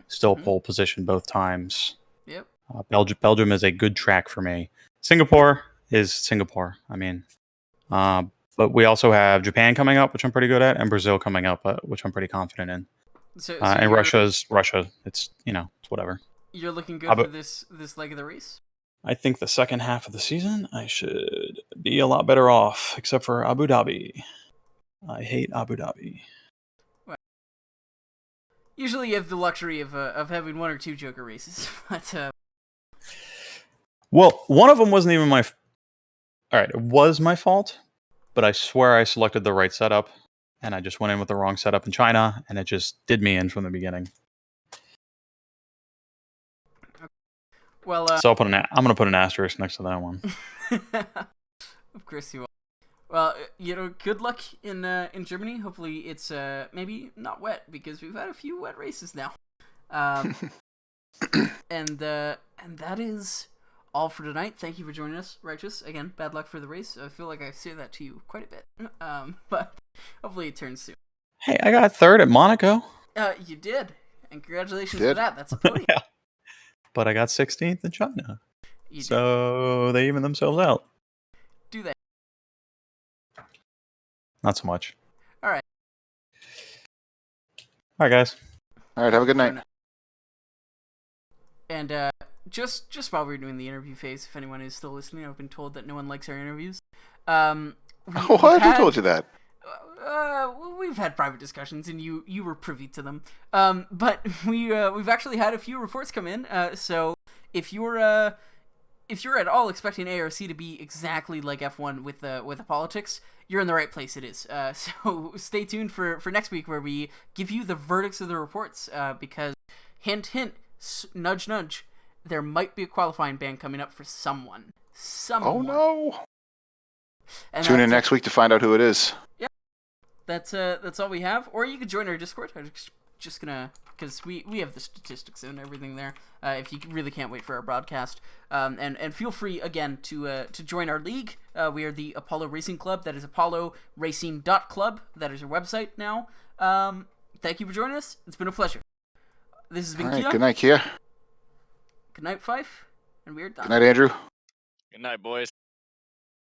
still pole position both times. Yep. Belgium is a good track for me. Singapore is Singapore. I mean, but we also have Japan coming up, which I'm pretty good at, and Brazil coming up, which I'm pretty confident in. So And Russia's Russia. It's it's whatever. You're looking good for this leg of the race? I think the second half of the season, I should be a lot better off, except for Abu Dhabi. I hate Abu Dhabi. Well, usually you have the luxury of having 1 or 2 Joker races, but well, one of them wasn't even my. All right, it was my fault, but I swear I selected the right setup, and I just went in with the wrong setup in China, and it just did me in from the beginning. Well, so I'm gonna put an asterisk next to that one. Of course you will. Well, good luck in Germany. Hopefully it's maybe not wet, because we've had a few wet races now. And that is all for tonight. Thank you for joining us, Righteous. Again, bad luck for the race. I feel like I say that to you quite a bit. But hopefully it turns soon. Hey, I got 3rd at Monaco. You did, and congratulations for that. That's a podium. Yeah. But I got 16th in China. So they even themselves out. Do they? Not so much. All right. All right, guys. All right, have a good night. And just while we're doing the interview phase, if anyone is still listening, I've been told that no one likes our interviews. Who told you that? We've had private discussions, and you were privy to them. But we've actually had a few reports come in. So if you're at all expecting ARC to be exactly like F1 with the politics, you're in the right place. It is. So stay tuned for next week, where we give you the verdicts of the reports. Because hint, nudge, nudge, there might be a qualifying ban coming up for someone. Oh no! And Tune in that's next week to find out who it is. That's all we have. Or you could join our Discord. I'm just gonna, because we have the statistics and everything there. If you really can't wait for our broadcast, and feel free again to join our league. We are the Apollo Racing Club. That is ApolloRacing.club. That is our website now. Thank you for joining us. It's been a pleasure. This has been All right, Kia. good night, Kia. Good night, Fife. And we are done. Good night, Andrew. Good night, boys.